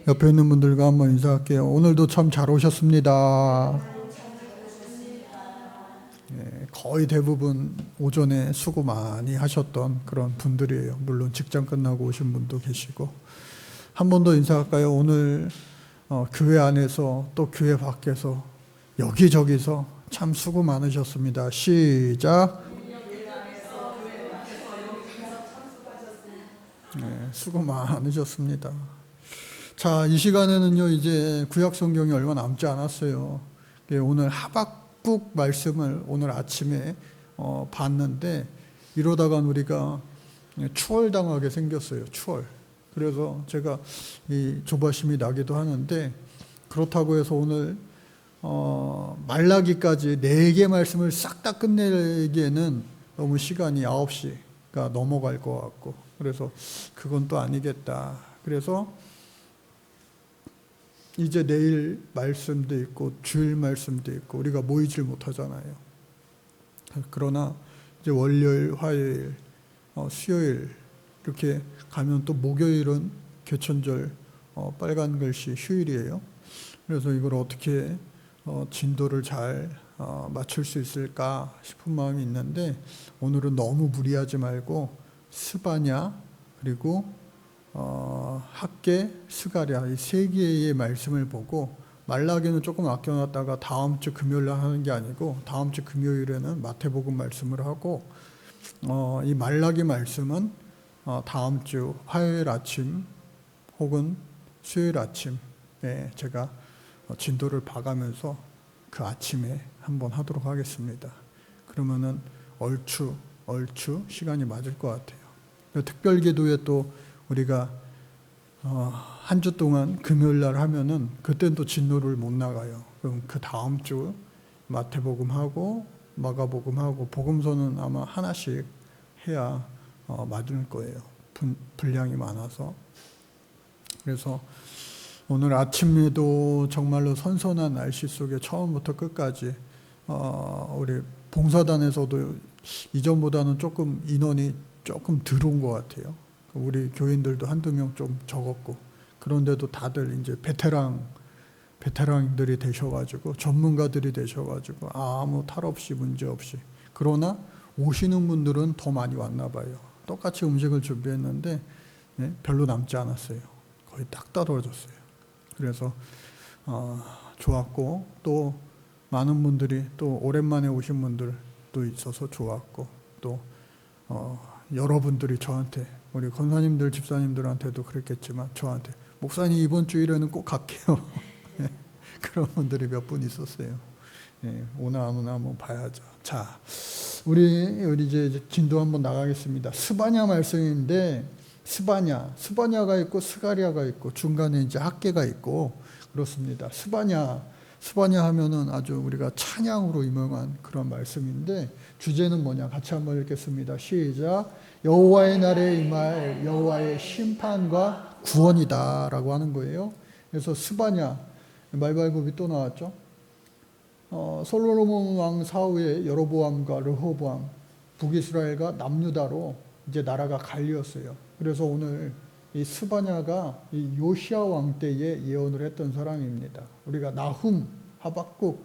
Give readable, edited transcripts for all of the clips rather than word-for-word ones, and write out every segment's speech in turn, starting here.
옆에 있는 분들과 한번 인사할게요. 오늘도 참 잘 오셨습니다. 거의 대부분 오전에 수고 많이 하셨던 그런 분들이에요. 물론 직장 끝나고 오신 분도 계시고. 한 번 더 인사할까요? 오늘 교회 안에서 또 교회 밖에서 여기저기서 참 수고 많으셨습니다. 시작. 수고 많으셨습니다. 자, 이 시간에는요, 이제 구약 성경이 얼마 남지 않았어요. 오늘 하박국 말씀을 오늘 아침에 봤는데, 이러다가 우리가 추월당하게 생겼어요. 추월. 그래서 제가 이 조바심이 나기도 하는데, 그렇다고 해서 오늘 말라기까지 4개 말씀을 싹 다 끝내기에는 너무 시간이 9시가 넘어갈 것 같고, 그래서 그건 또 아니겠다. 그래서 이제 내일 말씀도 있고 주일 말씀도 있고 우리가 모이질 못하잖아요. 그러나 이제 월요일, 화요일, 수요일 이렇게 가면 또 목요일은 개천절 빨간 글씨 휴일이에요. 그래서 이걸 어떻게 진도를 잘 맞출 수 있을까 싶은 마음이 있는데, 오늘은 너무 무리하지 말고 스바냐 그리고 학개, 스가랴 이 3개의 말씀을 보고, 말라기는 조금 아껴놨다가 다음 주 금요일에 하는 게 아니고 다음 주 금요일에는 마태복음 말씀을 하고, 이 말라기 말씀은 다음 주 화요일 아침 혹은 수요일 아침에 제가 진도를 봐가면서 그 아침에 한번 하도록 하겠습니다. 그러면은 얼추 시간이 맞을 것 같아요. 특별기도에 또 우리가 한 주 동안 금요일 날 하면은 그때는 또 진도를 못 나가요. 그럼 그 다음 주 마태복음 하고 마가복음 하고 복음서는 아마 하나씩 해야 맞을 거예요. 분량이 많아서. 그래서 오늘 아침에도 정말로 선선한 날씨 속에 처음부터 끝까지 우리 봉사단에서도 이전보다는 조금 인원이 조금 들어온 것 같아요. 우리 교인들도 한두 명 좀 적었고, 그런데도 다들 이제 베테랑들이 되셔가지고 전문가들이 되셔가지고 아무 탈 없이 문제 없이. 그러나 오시는 분들은 더 많이 왔나 봐요. 똑같이 음식을 준비했는데 별로 남지 않았어요. 거의 딱 떨어졌어요. 그래서 좋았고, 또 많은 분들이 또 오랜만에 오신 분들도 있어서 좋았고, 또 여러분들이 저한테, 우리 권사님들 집사님들한테도 그랬겠지만 저한테 목사님 이번 주일에는 꼭 갈게요. 그런 분들이 몇 분 있었어요. 오나 안 오나 한번 봐야죠. 자, 우리 이제 진도 한번 나가겠습니다. 스바냐 말씀인데, 스바냐가 있고 스가랴가 있고 중간에 이제 학개가 있고 그렇습니다. 스바냐 하면은 아주 우리가 찬양으로 유명한 그런 말씀인데, 주제는 뭐냐? 같이 한번 읽겠습니다. 시작. 여호와의 날에 임할 여호와의 심판과 구원이다라고 하는 거예요. 그래서 스바냐 말발굽이 또 나왔죠. 솔로몬 왕 사후에 여로보암과 르호보암, 북이스라엘과 남유다로 이제 나라가 갈리었어요. 그래서 오늘 이 스바냐가 이 요시야 왕 때에 예언을 했던 사람입니다. 우리가 나훔, 하박국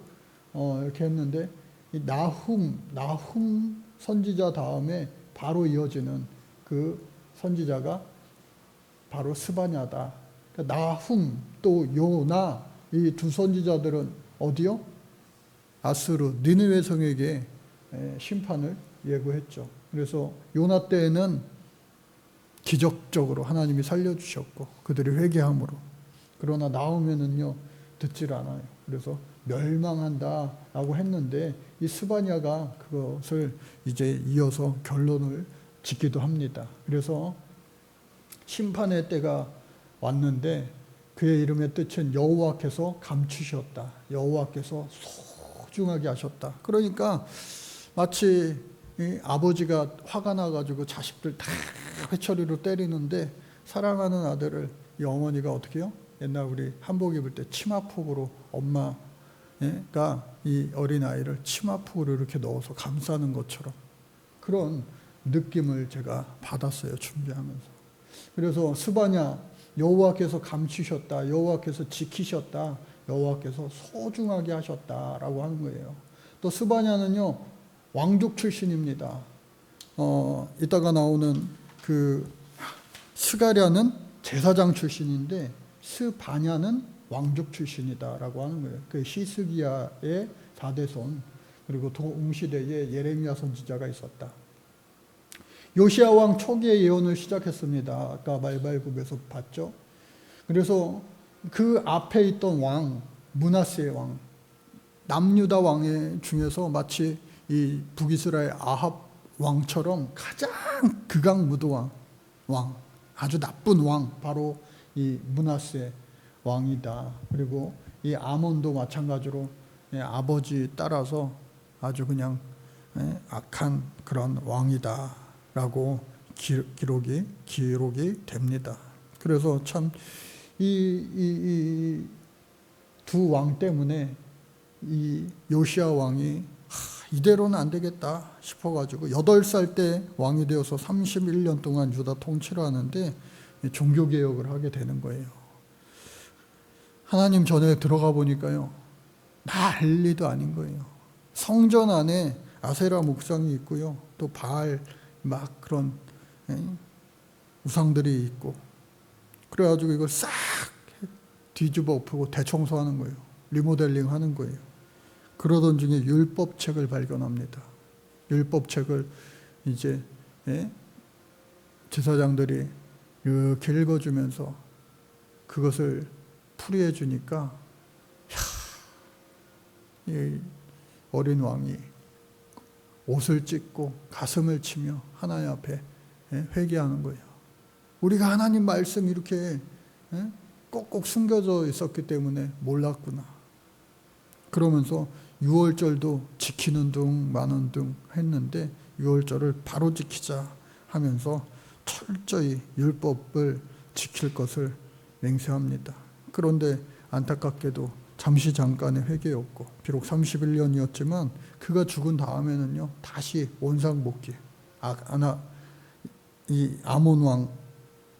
이렇게 했는데, 이 나훔 선지자 다음에 바로 이어지는 그 선지자가 바로 스바냐다. 그러니까 나훔 또 요나 이 두 선지자들은 어디요? 아수르 니느웨 성에게 심판을 예고했죠. 그래서 요나 때에는 기적적으로 하나님이 살려주셨고 그들이 회개함으로. 그러나 나오면은요 듣질 않아요. 그래서 멸망한다라고 했는데, 이 스바냐가 그것을 이제 이어서 결론을 짓기도 합니다. 그래서 심판의 때가 왔는데 그의 이름의 뜻은 여호와께서 감추셨다. 여호와께서 소중하게 하셨다. 그러니까 마치 이 아버지가 화가 나가지고 자식들 다 회초리로 때리는데, 사랑하는 아들을 이 어머니가 어떻게 해요? 옛날 우리 한복 입을 때 치마폭으로 엄마가 이 어린아이를 치마폭으로 이렇게 넣어서 감싸는 것처럼 그런 느낌을 제가 받았어요, 준비하면서. 그래서 스바냐 여호와께서 감추셨다, 여호와께서 지키셨다, 여호와께서 소중하게 하셨다라고 하는 거예요. 또 스바냐는요 왕족 출신입니다. 이따가 나오는 그 스가랴는 제사장 출신인데 스바냐는 왕족 출신이다라고 하는 거예요. 그 히스기야의 4대손, 그리고 동시대에 예레미야 선지자가 있었다. 요시야 왕 초기의 예언을 시작했습니다. 아까 말발굽에서 봤죠. 그래서 그 앞에 있던 왕, 므낫세 왕, 남유다 왕의 중에서 마치 이 북이스라엘 아합 왕처럼 가장 극악무도한 왕, 아주 나쁜 왕, 바로 이 므낫세 왕이다. 그리고 이 아몬도 마찬가지로 아버지 따라서 아주 그냥 악한 그런 왕이다라고 기록이 됩니다. 그래서 참 이 두 왕 때문에 이 요시야 왕이 이대로는 안 되겠다 싶어가지고 8살 때 왕이 되어서 31년 동안 유다 통치를 하는데 종교개혁을 하게 되는 거예요. 하나님 전에 들어가 보니까요 난리도 아닌 거예요. 성전 안에 아세라 목상이 있고요, 또 바알 막 그런 우상들이 있고, 그래가지고 이걸 싹 뒤집어 엎고 대청소하는 거예요. 리모델링 하는 거예요. 그러던 중에 율법책을 발견합니다. 율법책을 이제 제사장들이 이렇게 읽어주면서 그것을 풀이해 주니까 이 어린 왕이 옷을 찢고 가슴을 치며 하나님 앞에 회개하는 거예요. 우리가 하나님 말씀 이렇게 꼭꼭 숨겨져 있었기 때문에 몰랐구나. 그러면서 유월절도 지키는 둥 마는 둥 했는데 유월절을 바로 지키자 하면서 철저히 율법을 지킬 것을 맹세합니다. 그런데 안타깝게도 잠시 잠깐의 회개였고, 비록 31년이었지만 그가 죽은 다음에는요 다시 원상복귀. 이 아몬 왕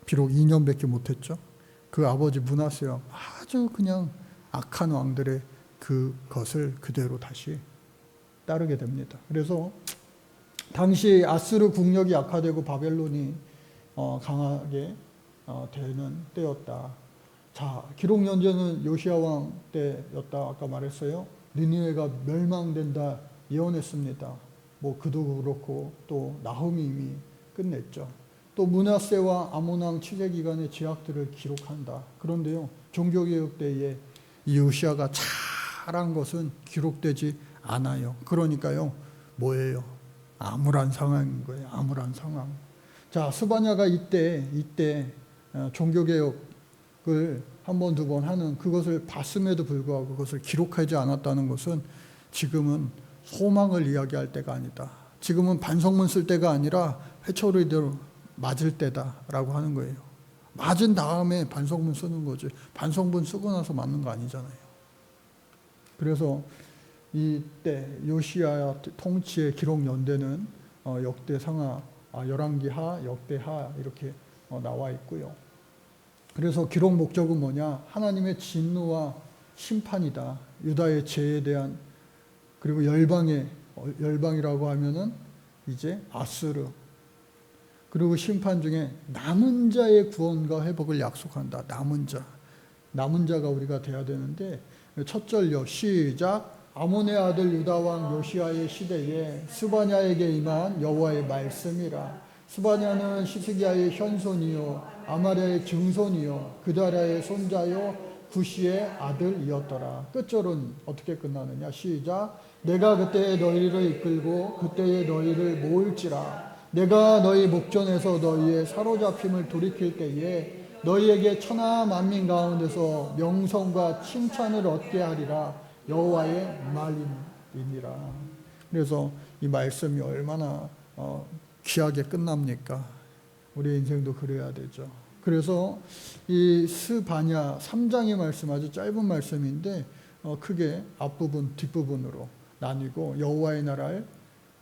비록 2년밖에 못했죠. 그 아버지 므낫세와 아주 그냥 악한 왕들의 그것을 그대로 다시 따르게 됩니다. 그래서 당시 아스르 국력이 약화되고 바벨론이 강하게 되는 때였다. 자, 기록 연재는 요시야 왕 때였다. 아까 말했어요. 니느웨가 멸망된다 예언했습니다. 뭐 그도 그렇고 또 나훔이 이미 끝냈죠. 또 므낫세와 아몬 왕 치제 기간의 죄악들을 기록한다. 그런데요, 종교개혁 때에 이 요시야가 잘한 것은 기록되지 않아요. 그러니까요, 뭐예요? 암울한 상황인 거예요. 암울한 상황. 자, 스바냐가 이때 종교개혁을 한 번, 두 번 하는 그것을 봤음에도 불구하고 그것을 기록하지 않았다는 것은 지금은 소망을 이야기할 때가 아니다. 지금은 반성문 쓸 때가 아니라 회초리대로 맞을 때다라고 하는 거예요. 맞은 다음에 반성문 쓰는 거지. 반성문 쓰고 나서 맞는 거 아니잖아요. 그래서 이때 요시야 통치의 기록 연대는 역대상하, 열왕기하, 역대하 이렇게 나와 있고요. 그래서 기록 목적은 뭐냐? 하나님의 진노와 심판이다. 유다의 죄에 대한, 그리고 열방이라고 하면은 이제 아스르, 그리고 심판 중에 남은 자의 구원과 회복을 약속한다. 남은 자가 우리가 돼야 되는데, 첫 절요 시작. 아몬의 아들 유다 왕 요시야의 시대에 스바냐에게 임한 여호와의 말씀이라. 스바냐는 시스기야의 현손이요 아마랴의 증손이요 그다랴의 손자요 구시의 아들이었더라. 끝절은 어떻게 끝나느냐? 시작. 내가 그때에 너희를 이끌고 그때에 너희를 모을지라. 내가 너희 목전에서 너희의 사로잡힘을 돌이킬 때에 너희에게 천하 만민 가운데서 명성과 칭찬을 얻게 하리라. 여호와의 말이니라. 그래서 이 말씀이 얼마나 귀하게 끝납니까? 우리 인생도 그래야 되죠. 그래서 이 스바냐 3장의 말씀, 아주 짧은 말씀인데 크게 앞부분 뒷부분으로 나뉘고, 여호와의 나라를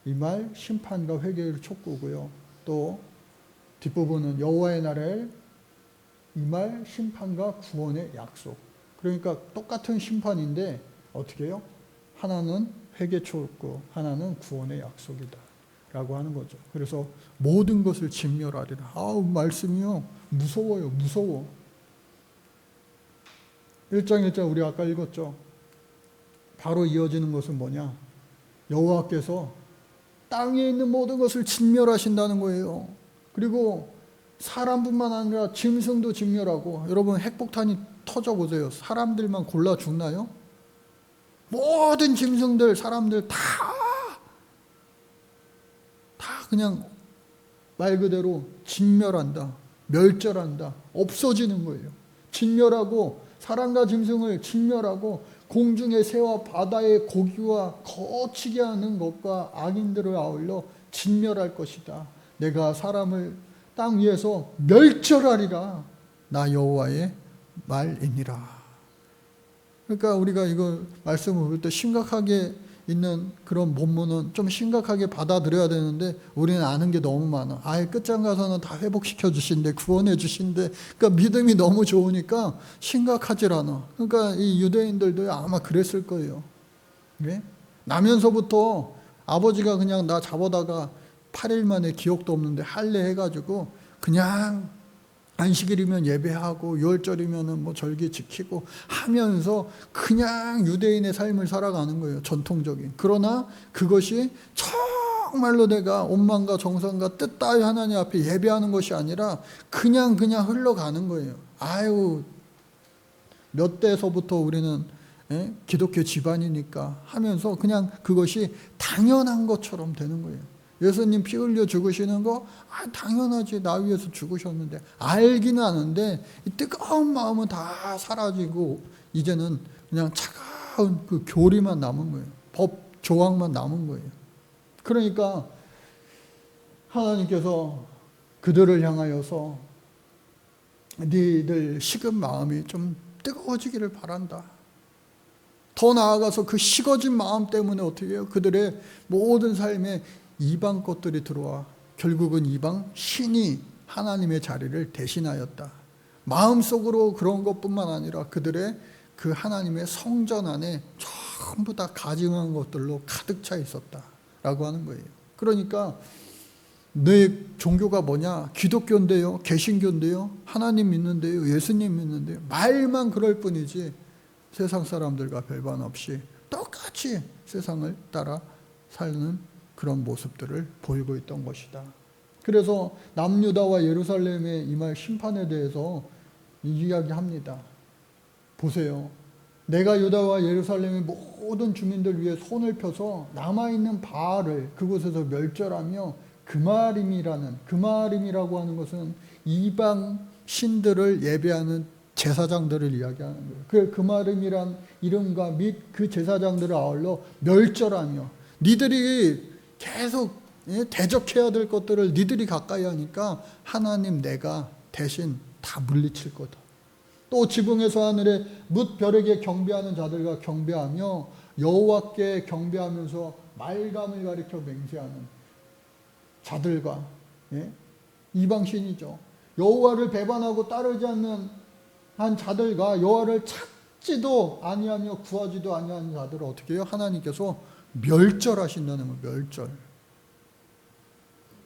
임할 심판과 회개를 촉구고요. 또 뒷부분은 여호와의 나라를 이 말 심판과 구원의 약속. 그러니까 똑같은 심판인데 어떻게 해요? 하나는 회개 촉구, 하나는 구원의 약속이다 라고 하는 거죠. 그래서 모든 것을 진멸하리라. 아우, 말씀이요 무서워요. 무서워. 1장 1절 우리 아까 읽었죠. 바로 이어지는 것은 뭐냐? 여호와께서 땅에 있는 모든 것을 진멸하신다는 거예요. 그리고 사람뿐만 아니라 짐승도 진멸하고, 여러분 핵폭탄이 터져보세요. 사람들만 골라 죽나요? 모든 짐승들, 사람들 다 그냥 말 그대로 진멸한다, 멸절한다, 없어지는 거예요. 진멸하고, 사람과 짐승을 진멸하고, 공중의 새와 바다의 고기와 거치게 하는 것과 악인들을 아울러 진멸할 것이다. 내가 사람을 땅 위에서 멸절하리라. 나 여호와의 말이니라. 그러니까 우리가 이거 말씀을 볼 때 심각하게 있는 그런 본문은 좀 심각하게 받아들여야 되는데, 우리는 아는 게 너무 많아. 아예 끝장 가서는 다 회복시켜 주신대, 구원해 주신대. 그러니까 믿음이 너무 좋으니까 심각하질 않아. 그러니까 이 유대인들도 아마 그랬을 거예요. 네? 나면서부터 아버지가 그냥 나 잡아다가 8일 만에 기억도 없는데 할례 해가지고 그냥 안식일이면 예배하고 6월절이면 뭐 절기 지키고 하면서 그냥 유대인의 삶을 살아가는 거예요. 전통적인. 그러나 그것이 정말로 내가 온 마음과 정성과 뜻 따위 하나님 앞에 예배하는 것이 아니라 그냥 흘러가는 거예요. 아유, 몇 대서부터 우리는 기독교 집안이니까 하면서 그냥 그것이 당연한 것처럼 되는 거예요. 예수님 피 흘려 죽으시는 거 당연하지, 나 위해서 죽으셨는데. 알기는 아는데 이 뜨거운 마음은 다 사라지고 이제는 그냥 차가운 그 교리만 남은 거예요. 법 조항만 남은 거예요. 그러니까 하나님께서 그들을 향하여서 너희들 식은 마음이 좀 뜨거워지기를 바란다. 더 나아가서 그 식어진 마음 때문에 어떻게 해요? 그들의 모든 삶에 이방 것들이 들어와 결국은 이방 신이 하나님의 자리를 대신하였다. 마음속으로 그런 것뿐만 아니라 그들의 그 하나님의 성전 안에 전부 다 가증한 것들로 가득 차 있었다라고 하는 거예요. 그러니까 내 종교가 뭐냐? 기독교인데요, 개신교인데요, 하나님 믿는데요, 예수님 믿는데요. 말만 그럴 뿐이지 세상 사람들과 별반 없이 똑같이 세상을 따라 사는 그런 모습들을 보이고 있던 것이다. 그래서 남유다와 예루살렘의 임할 심판에 대해서 이야기합니다. 보세요. 내가 유다와 예루살렘의 모든 주민들 위해 손을 펴서 남아있는 바알을 그곳에서 멸절하며 그마림이라고 하는 것은 이방 신들을 예배하는 제사장들을 이야기하는 거예요. 그 그마림이란 이름과 및 그 제사장들을 아울러 멸절하며, 니들이 계속 대적해야 될 것들을 니들이 가까이 하니까 하나님 내가 대신 다 물리칠 거다. 또 지붕에서 하늘에 뭇 별에게 경배하는 자들과 경배하며 여호와께 경배하면서 말감을 가리켜 맹세하는 자들과, 이방신이죠. 여호와를 배반하고 따르지 않는 한 자들과 여호와를 찾지도 아니하며 구하지도 아니하는 자들을 어떻게 해요? 하나님께서 멸절하신다는 거예요. 멸절.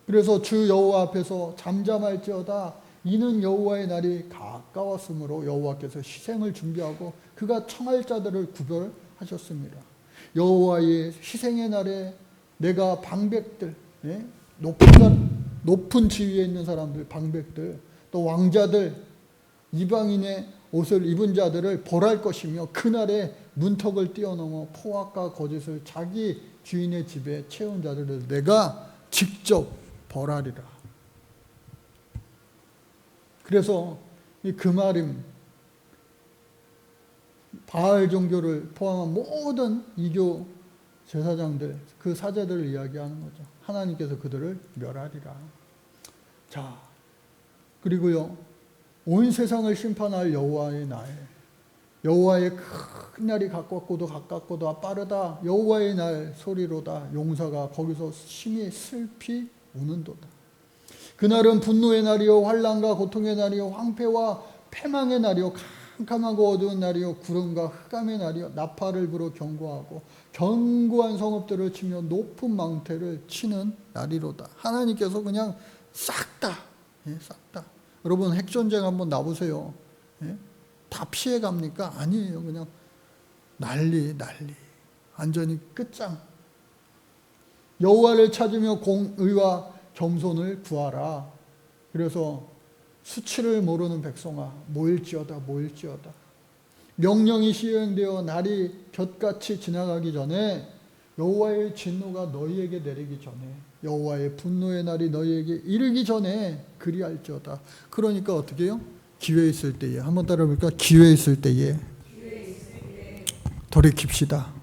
그래서 주 여호와 앞에서 잠잠할지어다. 이는 여호와의 날이 가까웠으므로 여호와께서 희생을 준비하고 그가 청할 자들을 구별하셨습니다. 여호와의 희생의 날에 내가 방백들, 높은 지위에 있는 사람들, 방백들, 또 왕자들, 이방인의 옷을 입은 자들을 벌할 것이며 그날에 문턱을 뛰어넘어 포악과 거짓을 자기 주인의 집에 채운 자들을 내가 직접 벌하리라. 그래서 이 그마림, 바알 종교를 포함한 모든 이교 제사장들, 그 사제들을 이야기하는 거죠. 하나님께서 그들을 멸하리라. 자, 그리고요, 온 세상을 심판할 여호와의 날, 여호와의 큰 날이 가깝고도 빠르다. 여호와의 날 소리로다. 용사가 거기서 심히 슬피 우는도다. 그날은 분노의 날이요 환난과 고통의 날이요 황폐와 패망의 날이요 캄캄하고 어두운 날이요 구름과 흑암의 날이요 나팔을 불어 경고하고 견고한 성읍들을 치며 높은 망태를 치는 날이로다. 하나님께서 그냥 싹 다, 싹 다. 여러분 핵전쟁 한번 나보세요. 다 피해 갑니까? 아니에요. 그냥 난리. 완전히 끝장. 여호와를 찾으며 공의와 겸손을 구하라. 그래서 수치를 모르는 백성아 모일지어다. 명령이 시행되어 날이 볕같이 지나가기 전에 여호와의 진노가 너희에게 내리기 전에 여호와의 분노의 날이 너희에게 이르기 전에 그리할지어다. 그러니까 어떻게 해요? 기회 있을 때에 한번 따라해볼까? 기회 있을 때에 돌이킵시다.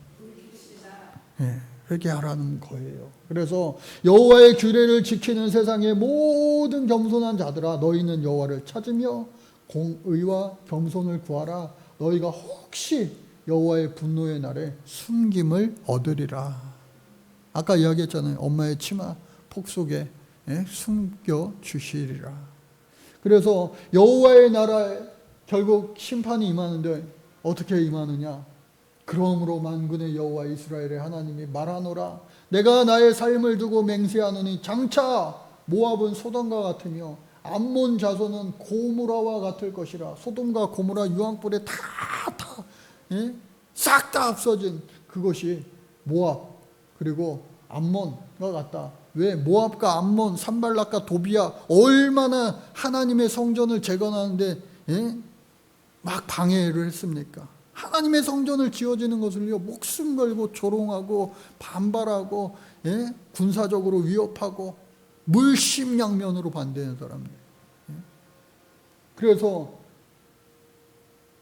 회개하라는 거예요. 그래서 여호와의 규례를 지키는 세상의 모든 겸손한 자들아 너희는 여호와를 찾으며 공의와 겸손을 구하라. 너희가 혹시 여호와의 분노의 날에 숨김을 얻으리라. 아까 이야기했잖아요. 엄마의 치마 폭 속에 숨겨 주시리라. 그래서 여호와의 나라에 결국 심판이 임하는데 어떻게 임하느냐? 그러므로 만군의 여호와 이스라엘의 하나님이 말하노라. 내가 나의 삶을 두고 맹세하노니 장차 모압은 소돔과 같으며 암몬 자손은 고무라와 같을 것이라. 소돔과 고무라 유황불에 싹 다 없어진 그것이 모압 그리고 암몬과 같다. 왜? 모압과 암몬, 산발락과 도비아 얼마나 하나님의 성전을 재건하는데 막 방해를 했습니까? 하나님의 성전을 지어지는 것을요 목숨 걸고 조롱하고 반발하고 군사적으로 위협하고 물심양면으로 반대하는 사람들. 그래서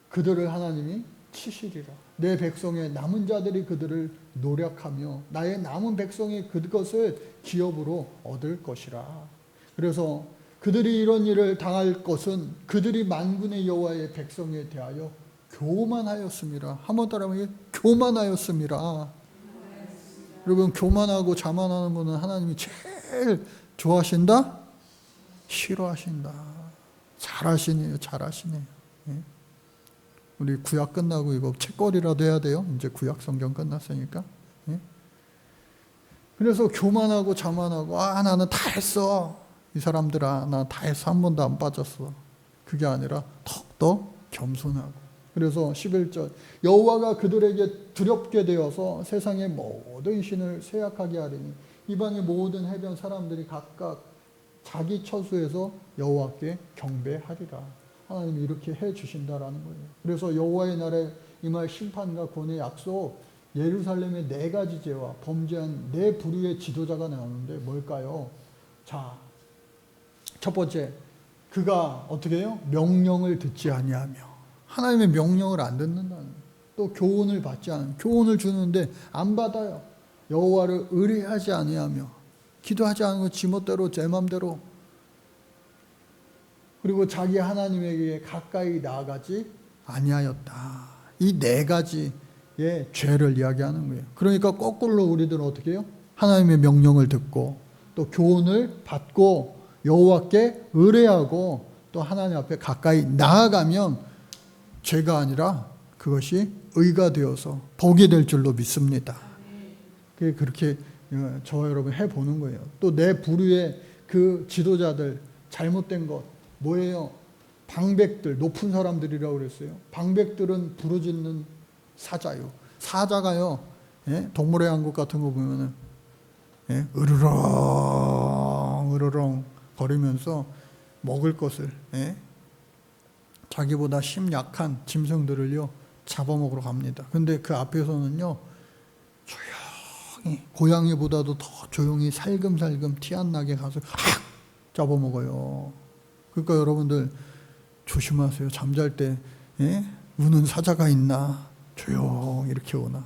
그들을 하나님이 치시리라. 내 백성의 남은 자들이 그들을 노력하며 나의 남은 백성이 그것을 기업으로 얻을 것이라. 그래서 그들이 이런 일을 당할 것은 그들이 만군의 여호와의 백성에 대하여 교만하였습니다. 한번 따라하면 교만하였습니다. 여러분 교만하고 자만하는 분은 하나님이 제일 좋아하신다? 싫어하신다. 잘하시네요. 우리 구약 끝나고 이거 책거리라도 해야 돼요. 이제 구약 성경 끝났으니까. 그래서 교만하고 자만하고 나는 다 했어. 이 사람들아 나 다 했어. 한 번도 안 빠졌어. 그게 아니라 더욱더 겸손하고. 그래서 11절 여호와가 그들에게 두렵게 되어서 세상의 모든 신을 쇠약하게 하리니 이방의 모든 해변 사람들이 각각 자기 처소에서 여호와께 경배하리라. 하나님이 이렇게 해주신다라는 거예요. 그래서 여호와의 날에 임할 심판과 권의 약속, 예루살렘의 4가지 죄와 범죄한 4부류의 지도자가 나오는데 뭘까요? 자, 첫 번째, 그가 어떻게 해요? 명령을 듣지 아니하며 하나님의 명령을 안 듣는다는 거예요. 또 교훈을 받지 않으면 교훈을 주는데 안 받아요. 여호와를 의뢰하지 아니하며 기도하지 않고 지멋대로 제 맘대로 그리고 자기 하나님에게 가까이 나아가지 아니하였다. 이 4가지의 죄를 이야기하는 거예요. 그러니까 거꾸로 우리들은 어떻게 해요? 하나님의 명령을 듣고 또 교훈을 받고 여호와께 의뢰하고 또 하나님 앞에 가까이 나아가면 죄가 아니라 그것이 의가 되어서 복이 될 줄로 믿습니다. 그렇게 저와 여러분 해보는 거예요. 또 4부류의 그 지도자들 잘못된 것 뭐예요? 방백들, 높은 사람들이라고 그랬어요. 방백들은 부르짖는 사자요. 사자가요, 동물의 왕국 같은 거 보면은, 으르렁 거리면서 먹을 것을, 자기보다 힘 약한 짐승들을요, 잡아먹으러 갑니다. 근데 그 앞에서는요, 조용히, 고양이보다도 더 조용히 살금살금 티 안 나게 가서 확 잡아먹어요. 그러니까 여러분들 조심하세요. 잠잘 때 우는 사자가 있나 조용히 이렇게 오나.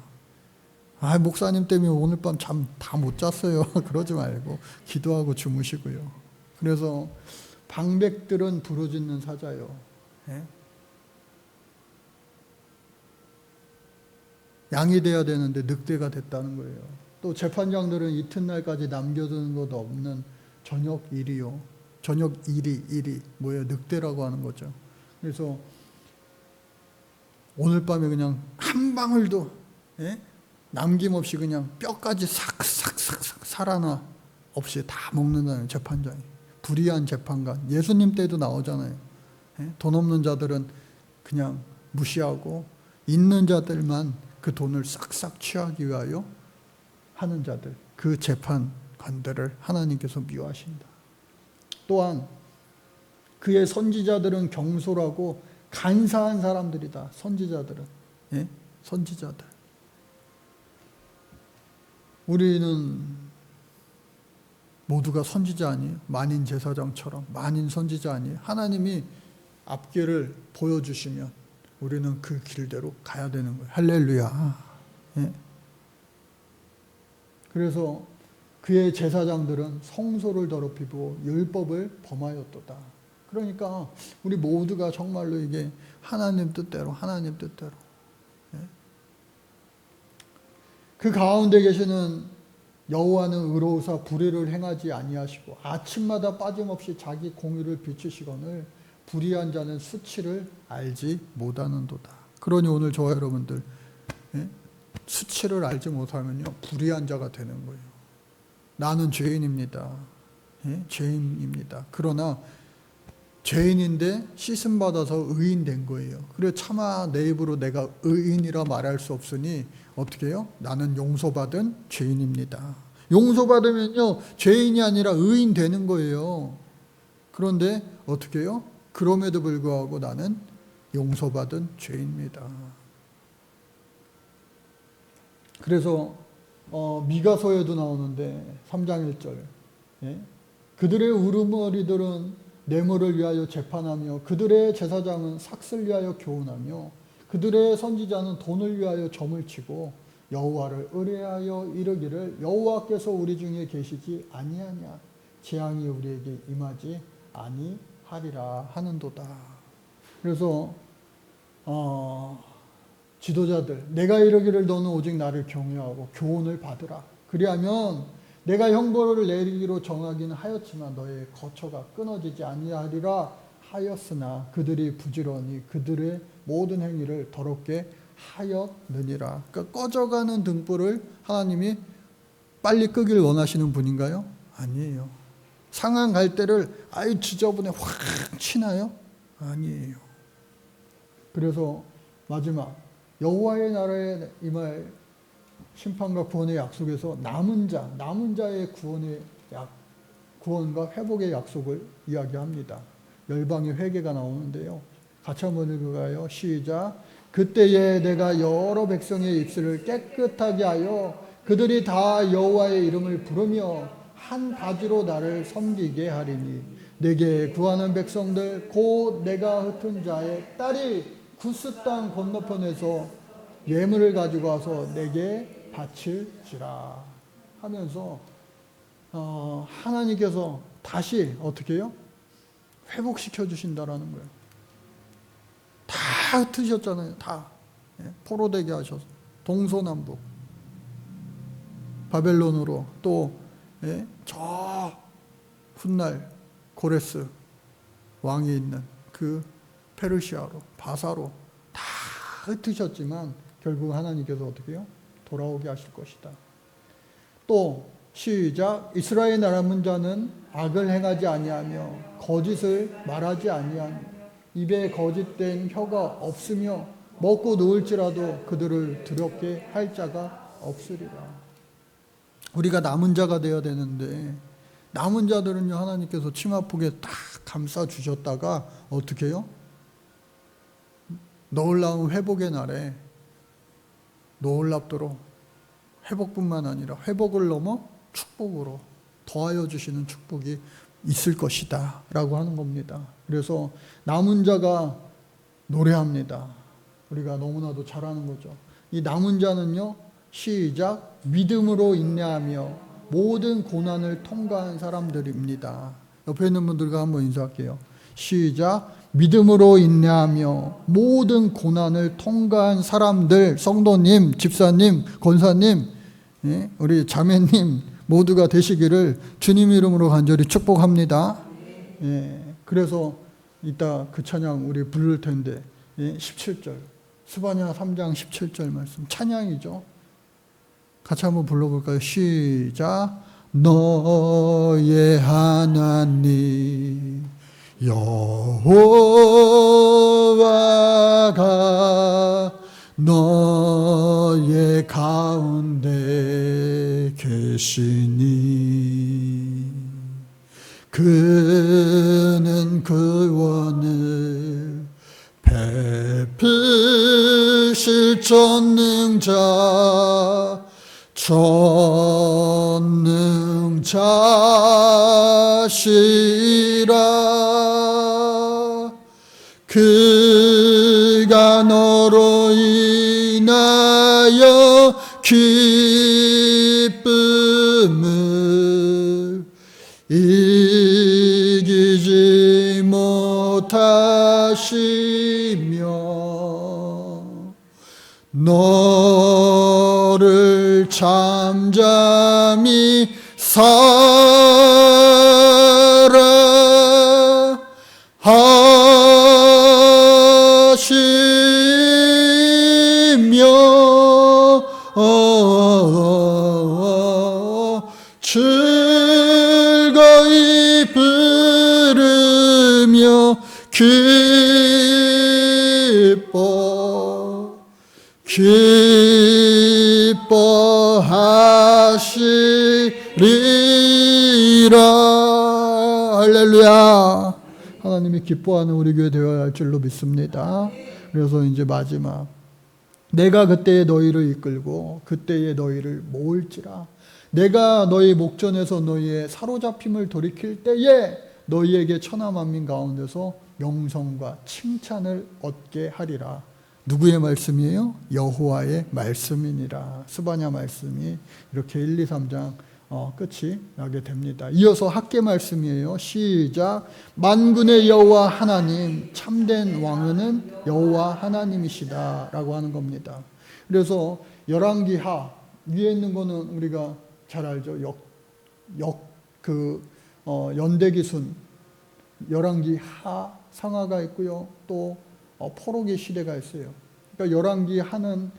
목사님 때문에 오늘 밤 잠 다 못 잤어요. 그러지 말고 기도하고 주무시고요. 그래서 방백들은 부르짖는 사자요. 양이 돼야 되는데 늑대가 됐다는 거예요. 또 재판장들은 이튿날까지 남겨두는 것 없는 저녁 일이요. 저녁 일이 뭐예요? 늑대라고 하는 거죠. 그래서 오늘 밤에 그냥 한 방울도 남김없이 그냥 뼈까지 싹싹싹싹 살아나 없이 다 먹는다는 재판장이. 불의한 재판관. 예수님 때도 나오잖아요. 돈 없는 자들은 그냥 무시하고 있는 자들만 그 돈을 싹싹 취하기 위하여 하는 자들, 그 재판관들을 하나님께서 미워하신다. 또한 그의 선지자들은 경솔하고 간사한 사람들이다. 선지자들은. 선지자들. 우리는 모두가 선지자 아니에요? 만인 제사장처럼 만인 선지자 아니에요? 하나님이 앞길을 보여주시면 우리는 그 길대로 가야 되는 거예요. 할렐루야. 그래서 그의 제사장들은 성소를 더럽히고 율법을 범하였도다. 그러니까 우리 모두가 정말로 이게 하나님 뜻대로 그 가운데 계시는 여호와는 의로우사 불의를 행하지 아니하시고 아침마다 빠짐없이 자기 공의를 비추시거늘 불의한 자는 수치를 알지 못하는도다. 그러니 오늘 저와 여러분들 수치를 알지 못하면요 불의한 자가 되는 거예요. 나는 죄인입니다. 죄인입니다. 그러나 죄인인데 씻음 받아서 의인 된 거예요. 그래 차마 내 입으로 내가 의인이라 말할 수 없으니 어떻게 해요? 나는 용서받은 죄인입니다. 용서받으면요 죄인이 아니라 의인 되는 거예요. 그런데 어떻게 해요? 그럼에도 불구하고 나는 용서받은 죄인입니다. 그래서 미가서에도 나오는데 3장 1절 그들의 우르머리들은 뇌물을 위하여 재판하며 그들의 제사장은 삭슬 위하여 교훈하며 그들의 선지자는 돈을 위하여 점을 치고 여호와를 의뢰하여 이르기를 여호와께서 우리 중에 계시지 아니하냐 재앙이 우리에게 임하지 아니하리라 하는도다. 그래서 지도자들 내가 이르기를 너는 오직 나를 경외하고 교훈을 받으라. 그리하면 내가 형벌을 내리기로 정하기는 하였지만 너의 거처가 끊어지지 아니하리라 하였으나 그들이 부지런히 그들의 모든 행위를 더럽게 하였느니라. 그러니까 꺼져가는 등불을 하나님이 빨리 끄길 원하시는 분인가요? 아니에요. 상한 갈대를 아유 지저분해 확 치나요? 아니에요. 그래서 마지막 여호와의 나라에 임할 심판과 구원의 약속에서 남은 자의 구원과 회복의 약속을 이야기합니다. 열방의 회개가 나오는데요. 같이 한번 읽어가요. 시작. 그때에 내가 여러 백성의 입술을 깨끗하게 하여 그들이 다 여호와의 이름을 부르며 한 가지로 나를 섬기게 하리니 내게 구하는 백성들 곧 내가 흩은 자의 딸이 구스 땅 건너편에서 예물을 가지고 와서 내게 바칠지라 하면서 하나님께서 다시 어떻게 해요? 회복시켜 주신다라는 거예요. 다 흩으셨잖아요. 다 포로되게 하셔서 동서남북 바벨론으로 또 저 훗날 고레스 왕이 있는 그 페르시아로 바사로 다 흩으셨지만 결국 하나님께서 어떻게 해요? 돌아오게 하실 것이다. 또 시작. 이스라엘 남은 자는 악을 행하지 아니하며 거짓을 말하지 아니하며 입에 거짓된 혀가 없으며 먹고 누울지라도 그들을 두렵게 할 자가 없으리라. 우리가 남은 자가 되어야 되는데 남은 자들은요 하나님께서 치마폭에 딱 감싸 주셨다가 어떻게 해요? 놀라운 회복의 날에 놀랍도록 회복뿐만 아니라 회복을 넘어 축복으로 더하여 주시는 축복이 있을 것이다 라고 하는 겁니다. 그래서 남은 자가 노래합니다. 우리가 너무나도 잘 아는 거죠. 이 남은 자는요 시작. 믿음으로 인내하며 모든 고난을 통과한 사람들입니다. 옆에 있는 분들과 한번 인사할게요. 시작. 믿음으로 인내하며 모든 고난을 통과한 사람들, 성도님, 집사님, 권사님, 우리 자매님 모두가 되시기를 주님 이름으로 간절히 축복합니다. 그래서 이따 그 찬양 우리 부를 텐데 17절 스바냐 3장 17절 말씀 찬양이죠. 같이 한번 불러볼까요? 시작. 너의 하나님 여호와가 너의 가운데 계시니 그는 구원을 베푸실 전능자시라. 그가 너로 인하여 기쁨을 이기지 못하시며 너를 잠잠히 살아 하시며 즐거이 부르며 기뻐하시리라. 할렐루야. 하나님이 기뻐하는 우리 교회 되어야 할 줄로 믿습니다. 그래서 이제 마지막 내가 그때에 너희를 이끌고 그때에 너희를 모을지라. 내가 너희 목전에서 너희의 사로잡힘을 돌이킬 때에 너희에게 천하 만민 가운데서 명성과 칭찬을 얻게 하리라. 누구의 말씀이에요? 여호와의 말씀이니라. 스바냐 말씀이 이렇게 1, 2, 3장 끝이 나게 됩니다. 이어서 학계 말씀이에요. 시작. 만군의 여호와 하나님 참된 왕은 여호와 하나님이시다 라고 하는 겁니다. 그래서 열왕기하 위에 있는 거는 우리가 잘 알죠. 연대기순 열왕기하 상하가 있고요. 또 포로기 시대가 있어요. 그러니까 열왕기하는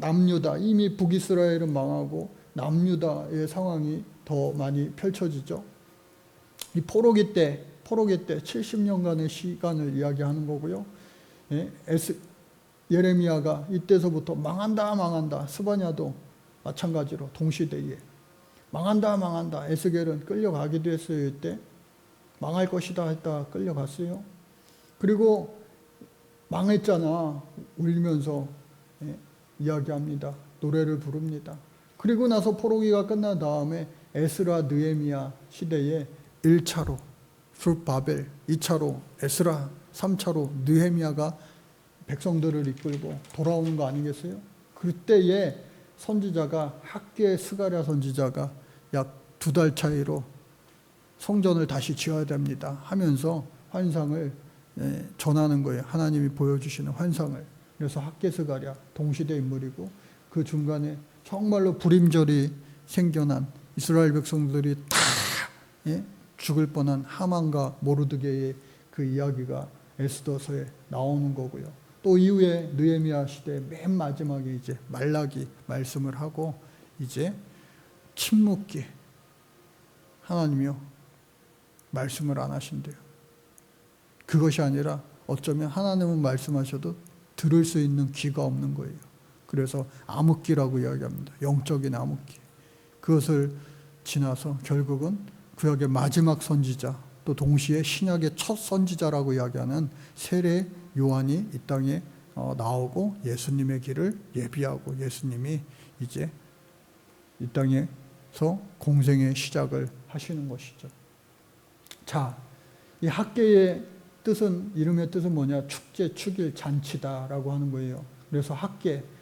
남유다, 이미 북이스라엘은 망하고 남유다의 상황이 더 많이 펼쳐지죠. 이 포로기 때 70년간의 시간을 이야기하는 거고요. 예레미야가 이때서부터 망한다. 스바냐도 마찬가지로 동시대에 망한다. 에스겔은 끌려가기도 했어요. 이때 망할 것이다 했다 끌려갔어요. 그리고 망했잖아 울면서 이야기합니다. 노래를 부릅니다. 그리고 나서 포로기가 끝난 다음에 에스라 느헤미야 시대에 1차로 숫바벨, 2차로 에스라, 3차로 느헤미야가 백성들을 이끌고 돌아오는 거 아니겠어요? 그때에 선지자가 학계 스가랴 선지자가 약 2달 차이로 성전을 다시 지어야 됩니다 하면서 환상을 전하는 거예요. 하나님이 보여주시는 환상을. 그래서 학계 스가랴 동시대 인물이고 그 중간에 정말로 불임절이 생겨난 이스라엘 백성들이 다 죽을 뻔한 하만과 모르드게의 그 이야기가 에스더서에 나오는 거고요. 또 이후에 느헤미야 시대 맨 마지막에 이제 말라기 말씀을 하고 이제 침묵기 하나님이요 말씀을 안 하신대요. 그것이 아니라 어쩌면 하나님은 말씀하셔도 들을 수 있는 귀가 없는 거예요. 그래서 암흑기라고 이야기합니다. 영적인 암흑기. 그것을 지나서 결국은 구약의 마지막 선지자 또 동시에 신약의 첫 선지자라고 이야기하는 세례 요한이 이 땅에 나오고 예수님의 길을 예비하고 예수님이 이제 이 땅에서 공생의 시작을 하시는 것이죠. 자, 이 학계의 뜻은 이름의 뜻은 뭐냐? 축제, 축일, 잔치다라고 하는 거예요. 그래서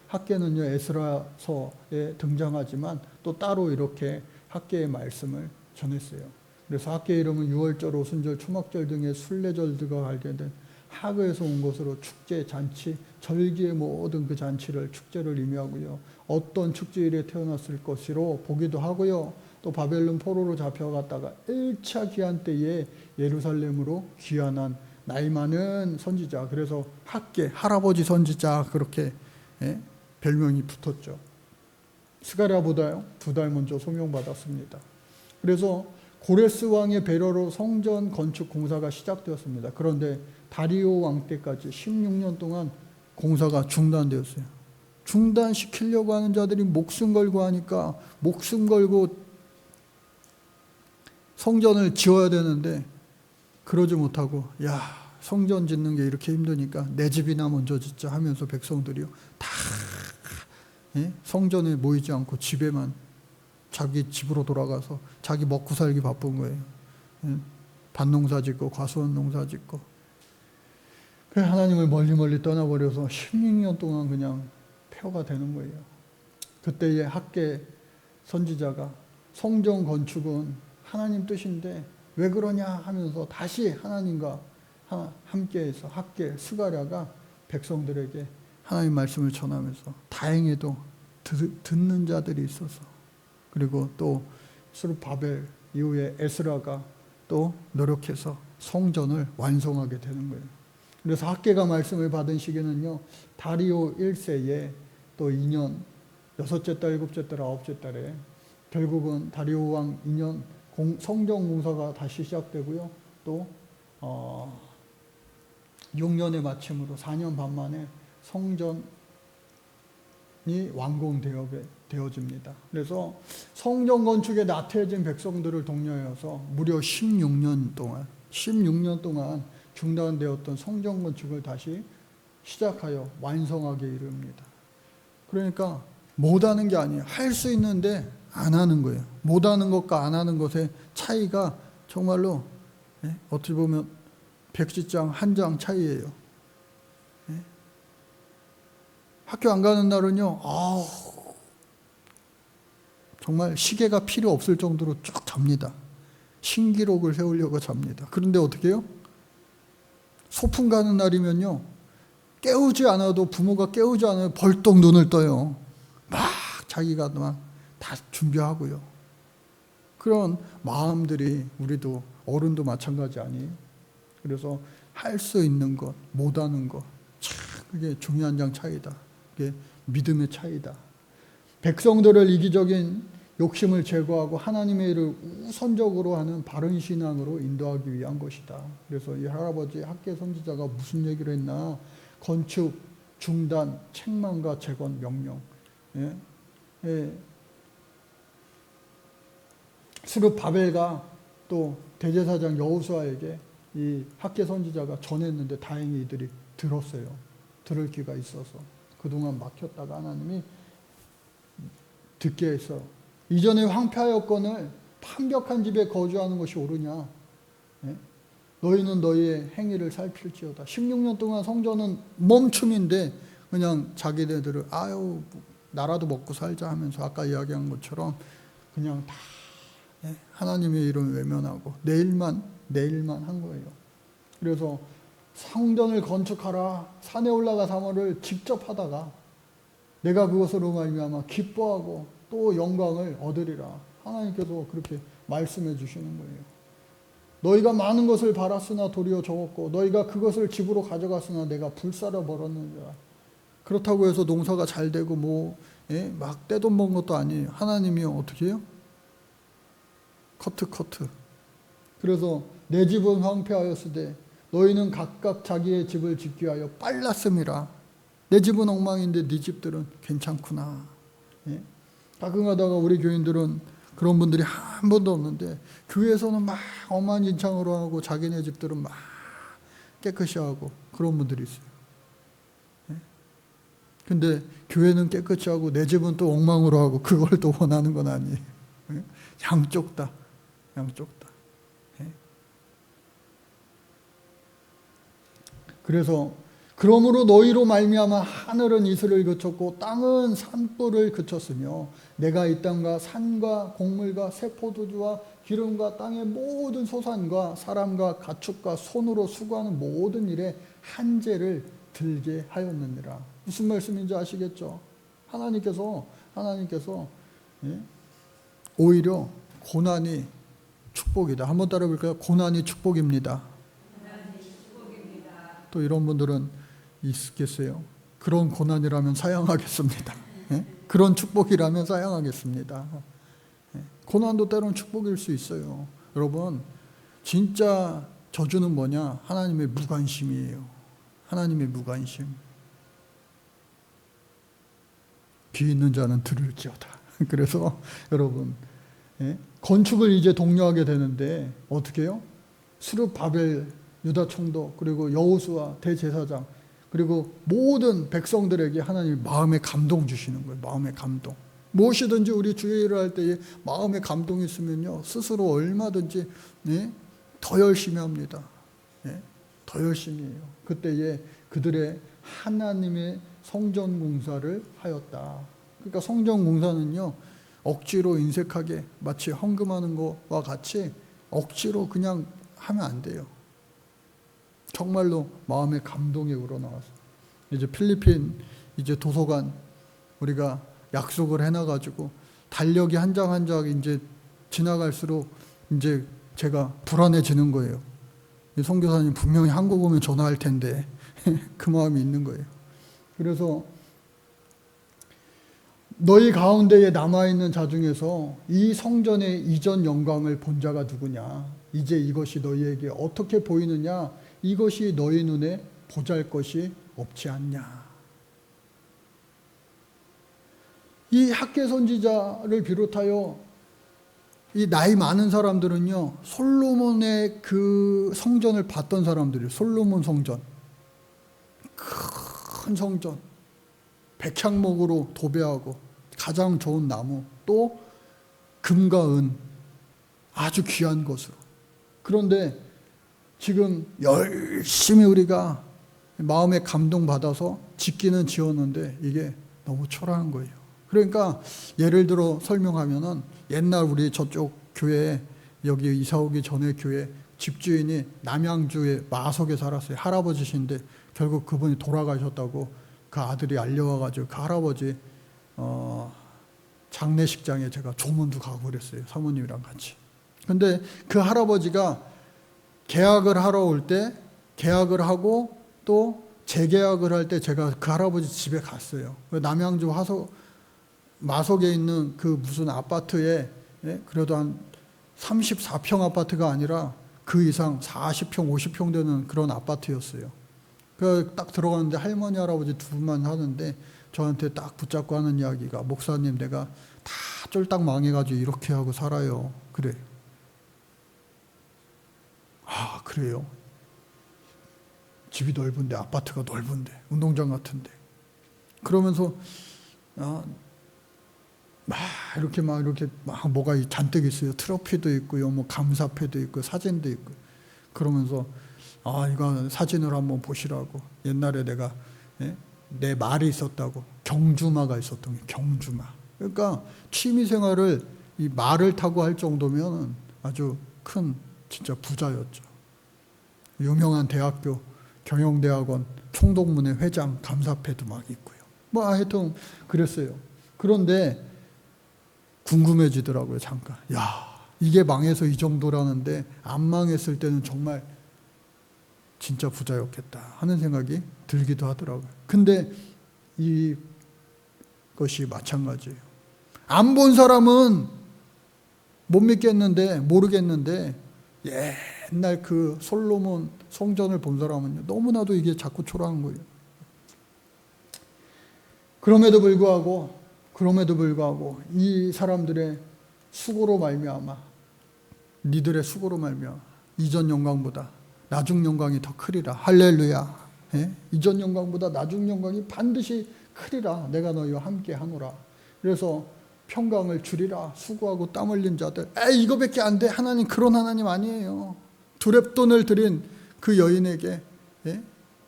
학계는요 에스라서에 등장하지만 또 따로 이렇게 학계의 말씀을 전했어요. 그래서 학계 이름은 유월절, 오순절, 초막절 등의 순례절들과 관계된 학에서 온 것으로 축제, 잔치, 절기의 모든 그 잔치를 축제를 의미하고요. 어떤 축제일에 태어났을 것으로 보기도 하고요. 또 바벨론 포로로 잡혀갔다가 1차 귀환 때에 예루살렘으로 귀환한 나이 많은 선지자, 그래서 학계, 할아버지 선지자 그렇게 별명이 붙었죠. 스가랴보다요 2달 먼저 소명받았습니다. 그래서 고레스 왕의 배려로 성전 건축 공사가 시작되었습니다. 그런데 다리오 왕 때까지 16년 동안 공사가 중단되었어요. 중단시키려고 하는 자들이 목숨 걸고 하니까 목숨 걸고 성전을 지어야 되는데 그러지 못하고, 야, 성전 짓는 게 이렇게 힘드니까 내 집이나 먼저 짓자 하면서 백성들이요 다 성전에 모이지 않고 집에만, 자기 집으로 돌아가서 자기 먹고 살기 바쁜 거예요. 밭농사 짓고 과수원 농사 짓고. 그래서 하나님을 멀리 떠나버려서 16년 동안 그냥 폐허가 되는 거예요. 그때의 학계 선지자가 성전 건축은 하나님 뜻인데 왜 그러냐 하면서 다시 하나님과 함께해서 학계 스가랴가 백성들에게 하나님 말씀을 전하면서, 다행히도 듣는 자들이 있어서, 그리고 또 스룹바벨 이후에 에스라가 또 노력해서 성전을 완성하게 되는 거예요. 그래서 학계가 말씀을 받은 시기는요 다리오 1세에 또 2년 6째 달, 7째 달, 9째 달에 결국은 다리오 왕 2년 성전 공사가 다시 시작되고요. 또 6년의 마침으로 4년 반 만에 성전이 완공되어집니다. 그래서 성전 건축에 나태해진 백성들을 독려해서 무려 16년 동안 중단되었던 성전 건축을 다시 시작하여 완성하게 이릅니다. 그러니까 못하는 게 아니에요. 할 수 있는데 안 하는 거예요. 못하는 것과 안 하는 것의 차이가 정말로 어떻게 보면 백지장 한 장 차이예요. 학교 안 가는 날은요, 정말 시계가 필요 없을 정도로 쭉 잡니다. 신기록을 세우려고 잡니다. 그런데 어떻게 해요? 소풍 가는 날이면요, 깨우지 않아도, 부모가 깨우지 않아도 벌떡 눈을 떠요. 막 자기가 막 다 준비하고요. 그런 마음들이 우리도, 어른도 마찬가지 아니에요? 그래서 할 수 있는 것, 못하는 것, 참 그게 중요한 장 차이다. 그게 믿음의 차이다. 백성들을 이기적인 욕심을 제거하고 하나님의 일을 우선적으로 하는 바른 신앙으로 인도하기 위한 것이다. 그래서 이 할아버지 학계 선지자가 무슨 얘기를 했나? 건축 중단, 책망과 재건 명령. 스룹바벨가 또 대제사장 여호수아에게 이 학계 선지자가 전했는데 다행히 이들이 들었어요. 들을 귀가 있어서. 그동안 막혔다가 하나님이 듣게 해서, 이전에 황폐하였거늘 판벽한 집에 거주하는 것이 옳으냐? 너희는 너희의 행위를 살필지어다. 16년 동안 성전은 멈춤인데 그냥 자기네들을 나라도 먹고 살자 하면서 아까 이야기한 것처럼 그냥 다 하나님의 이름 외면하고 내일만 한 거예요. 그래서 성전을 건축하라, 산에 올라가 사모를 직접 하다가 내가 그것으로 말미암아 기뻐하고 또 영광을 얻으리라. 하나님께서 그렇게 말씀해 주시는 거예요. 너희가 많은 것을 바랐으나 도리어 적었고 너희가 그것을 집으로 가져갔으나 내가 불사려 버렸느니라. 그렇다고 해서 농사가 잘 되고 막 떼돈 번 것도 아니에요. 하나님이요 어떻게 해요? 커트. 그래서 내 집은 황폐하였으되 너희는 각각 자기의 집을 짓기 위하여 빨랐음이라. 내 집은 엉망인데 네 집들은 괜찮구나. 가끔 가다가 우리 교인들은 그런 분들이 한 번도 없는데 교회에서는 막 엉망진창으로 하고 자기네 집들은 막 깨끗이 하고 그런 분들이 있어요. 근데 교회는 깨끗이 하고 내 집은 또 엉망으로 하고 그걸 또 원하는 건 아니에요. 양쪽 다. 그래서 그러므로 너희로 말미암아 하늘은 이슬을 그쳤고 땅은 산불을 그쳤으며 내가 이 땅과 산과 곡물과 새 포도주와 기름과 땅의 모든 소산과 사람과 가축과 손으로 수고하는 모든 일에 한재를 들게 하였느니라. 무슨 말씀인지 아시겠죠? 하나님께서 오히려 고난이 축복이다. 한번 따라 볼까요? 고난이 축복입니다. 또 이런 분들은 있겠어요. 그런 고난이라면 사양하겠습니다. 예? 그런 축복이라면 사양하겠습니다. 예? 고난도 때로는 축복일 수 있어요. 여러분, 진짜 저주는 뭐냐? 하나님의 무관심이에요. 하나님의 무관심. 귀 있는 자는 들을지어다. 그래서 여러분, 예? 건축을 이제 독려하게 되는데 어떻게 해요? 스룹바벨 유다 총독, 그리고 여호수아 대제사장, 그리고 모든 백성들에게 하나님이 마음의 감동 주시는 거예요. 마음의 감동. 무엇이든지 우리 주의 일을 할 때에 마음의 감동이 있으면요, 스스로 얼마든지, 예? 더 열심히 합니다. 예? 더 열심히 해요. 그때에 그들의 하나님의 성전 공사를 하였다. 그러니까 성전 공사는요, 억지로 인색하게 마치 헌금하는 것과 같이 억지로 그냥 하면 안 돼요. 정말로 마음의 감동이 우러나와서. 이제 필리핀 이제 도서관 우리가 약속을 해놔가지고 달력이 한 장 한 장 이제 지나갈수록 이제 제가 불안해지는 거예요. 선교사님 분명히 한국 오면 전화할 텐데 그 마음이 있는 거예요. 그래서 너희 가운데에 남아있는 자 중에서 이 성전의 이전 영광을 본 자가 누구냐? 이제 이것이 너희에게 어떻게 보이느냐? 이것이 너희 눈에 보잘것이 없지 않냐? 이 학개 선지자를 비롯하여 이 나이 많은 사람들은요, 솔로몬의 그 성전을 봤던 사람들이에요. 솔로몬 성전. 큰 성전. 백향목으로 도배하고 가장 좋은 나무, 또 금과 은, 아주 귀한 것으로. 그런데 지금 열심히 우리가 마음에 감동받아서 짓기는 지었는데 이게 너무 초라한 거예요. 그러니까 예를 들어 설명하면은, 옛날 우리 저쪽 교회, 여기 이사 오기 전에 교회 집주인이 남양주의 마석에 살았어요. 할아버지신데 결국 그분이 돌아가셨다고 그 아들이 알려와가지고 그 할아버지 장례식장에 제가 조문도 가고 그랬어요. 사모님이랑 같이. 근데 그 할아버지가 계약을 하러 올 때, 계약을 하고 또 재계약을 할 때 제가 그 할아버지 집에 갔어요. 남양주 마석에 있는 그 무슨 아파트에, 예? 그래도 한 34평 아파트가 아니라 그 이상 40평, 50평 되는 그런 아파트였어요. 그 딱 들어가는데 할머니, 할아버지 두 분만 사는데 저한테 딱 붙잡고 하는 이야기가, 목사님 내가 다 쫄딱 망해가지고 이렇게 하고 살아요. 그래. 아, 그래요? 집이 넓은데, 아파트가 넓은데, 운동장 같은데. 그러면서 이렇게 뭐가 잔뜩 있어요. 트로피도 있고요, 뭐 감사패도 있고, 사진도 있고. 그러면서 이거 사진을 한번 보시라고. 옛날에 내가, 예? 내 말이 있었다고. 경주마가 있었던 게 경주마. 그러니까 취미생활을 이 말을 타고 할 정도면 아주 큰 진짜 부자였죠. 유명한 대학교 경영대학원 총독문회 회장 감사패도 막 있고요. 뭐 하여튼 그랬어요. 그런데 궁금해지더라고요. 잠깐. 야, 이게 망해서 이 정도라는데 안 망했을 때는 정말 진짜 부자였겠다 하는 생각이 들기도 하더라고요. 근데 이것이 마찬가지예요. 안 본 사람은 못 믿겠는데, 모르겠는데, 옛날 그 솔로몬 성전을 본 사람은요, 너무나도 이게 자꾸 초라한 거예요. 그럼에도 불구하고 이 사람들의 수고로 말미암아, 니들의 수고로 말미암아 이전 영광보다 나중 영광이 더 크리라. 할렐루야. 예? 이전 영광보다 나중 영광이 반드시 크리라. 내가 너희와 함께 하노라. 그래서 평강을 주리라. 수고하고 땀 흘린 자들. 이거밖에 안 돼. 하나님 그런 하나님 아니에요. 두렙돈을 드린 그 여인에게, 예?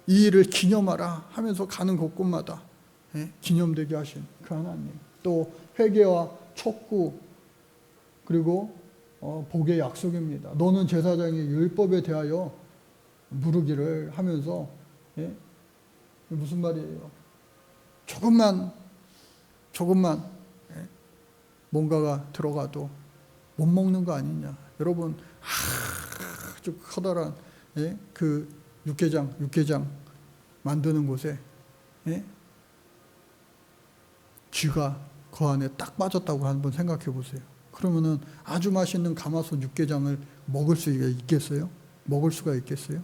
이 일을 기념하라 하면서 가는 곳곳마다, 예? 기념되게 하신 그 하나님. 또 회개와 촉구, 그리고 복의 약속입니다. 너는 제사장의 율법에 대하여 물으기를 하면서, 예? 무슨 말이에요? 조금만 예? 뭔가가 들어가도 못 먹는 거 아니냐. 여러분, 아주 커다란, 예? 그 육개장 만드는 곳에 예? 쥐가 그 안에 딱 빠졌다고 한번 생각해 보세요. 그러면은 아주 맛있는 가마솥 육개장을 먹을 수가 있겠어요? 먹을 수가 있겠어요?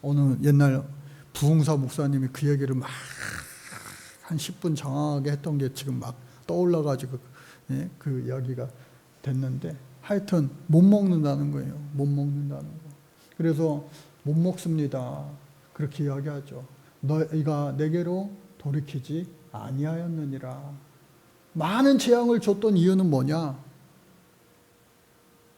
어느 옛날 부흥사 목사님이 그 얘기를 막 한 10분 장황하게 했던 게 지금 막 떠올라가지고 예? 그 이야기가 됐는데 하여튼 못 먹는다는 거예요. 못 먹는다는 거. 그래서 못 먹습니다. 그렇게 이야기하죠. 너희가 내게로 돌이키지 아니하였느니라. 많은 재앙을 줬던 이유는 뭐냐?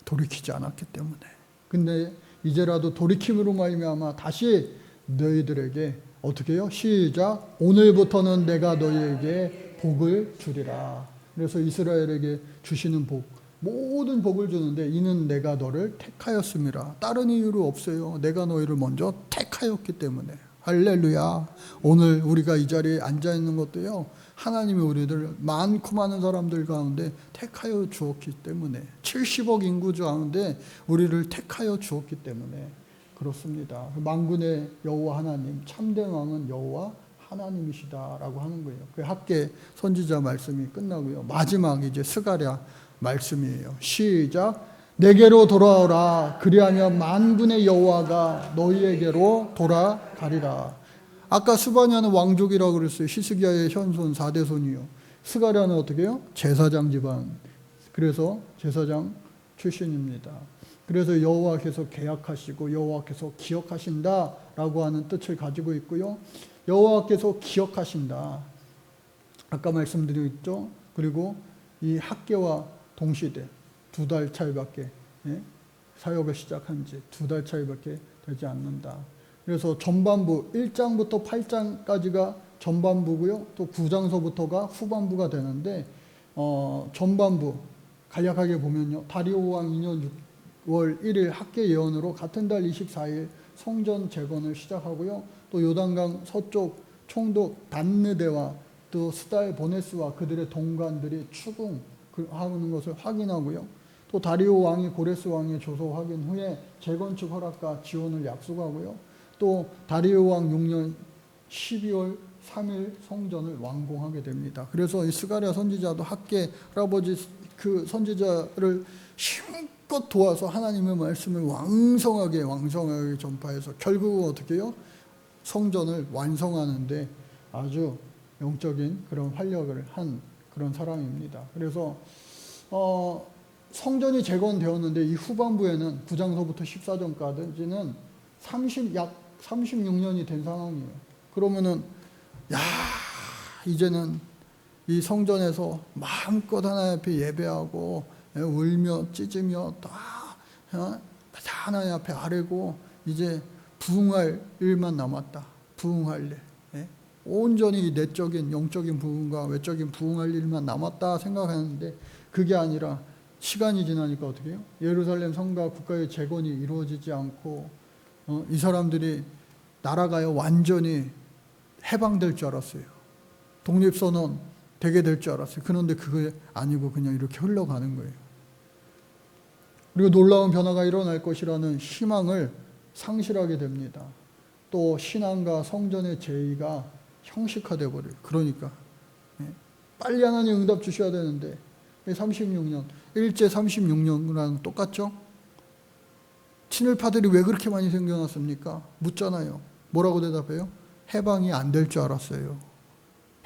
돌이키지 않았기 때문에. 근데 이제라도 돌이킴으로 말미암아 다시 너희들에게 어떻게 해요? 시작. 오늘부터는 내가 너희에게 복을 주리라. 그래서 이스라엘에게 주시는 복, 모든 복을 주는데 이는 내가 너를 택하였음이라. 다른 이유로 없어요. 내가 너희를 먼저 택하였기 때문에. 할렐루야. 오늘 우리가 이 자리에 앉아 있는 것도요, 하나님이 우리들 많고 많은 사람들 가운데 택하여 주었기 때문에, 70억 인구 가운데 우리를 택하여 주었기 때문에 그렇습니다. 만군의 여호와 하나님, 참된 왕은 여호와 하나님이시다라고 하는 거예요. 그 학계 선지자 말씀이 끝나고요. 마지막 이제 스가랴 말씀이에요. 시작. 내게로 돌아오라. 그리하면 만군의 여호와가 너희에게로 돌아가리라. 아까 스바냐는 왕족이라고 그랬어요. 히스기야의 현손 4대손이요. 스가랴는 어떻게 해요? 제사장 집안. 그래서 제사장 출신입니다. 그래서 여호와께서 계약하시고 여호와께서 기억하신다라고 하는 뜻을 가지고 있고요. 여호와께서 기억하신다. 아까 말씀드렸죠. 그리고 이 학계와 동시대 2달 차이밖에 사역을 시작한 지 2달 차이밖에 되지 않는다. 그래서 전반부 1장부터 8장까지가 전반부고요. 또 9장서부터가 후반부가 되는데 전반부 간략하게 보면요. 다리오 왕 2년 6월 1일 학계 예언으로 같은 달 24일 성전 재건을 시작하고요. 또 요단강 서쪽 총독 단느대와 또 스달 보네스와 그들의 동관들이 추궁하는 것을 확인하고요. 또 다리오 왕이 고레스 왕의 조서 확인 후에 재건축 허락과 지원을 약속하고요. 또 다리오 왕 6년 12월 3일 성전을 완공하게 됩니다. 그래서 이 스가랴 선지자도 학계 할아버지 그 선지자를 힘껏 도와서 하나님의 말씀을 왕성하게 전파해서 결국은 어떻게 해요? 성전을 완성하는데 아주 영적인 그런 활약을 한 그런 사람입니다. 그래서 성전이 재건되었는데 이 후반부에는 9장서부터 14장까지는 약 36년이 된 상황이에요. 그러면은 이제는 이 성전에서 마음껏 하나님 앞에 예배하고 울며 찢으며 다 하나님 앞에 아뢰고 이제 부흥할 일만 남았다. 부흥할 일. 온전히 내적인 영적인 부흥과 외적인 부흥할 일만 남았다 생각하는데 그게 아니라 시간이 지나니까 어떻게 해요? 예루살렘 성과 국가의 재건이 이루어지지 않고 이 사람들이 나라가요 완전히 해방될 줄 알았어요. 독립선언 되게 될 줄 알았어요. 그런데 그게 아니고 그냥 이렇게 흘러가는 거예요. 그리고 놀라운 변화가 일어날 것이라는 희망을 상실하게 됩니다. 또 신앙과 성전의 제의가 형식화되어 버려요. 그러니까 빨리 하나님 응답 주셔야 되는데 36년, 일제 36년이랑 똑같죠? 친일파들이 왜 그렇게 많이 생겨났습니까? 묻잖아요. 뭐라고 대답해요? 해방이 안 될 줄 알았어요.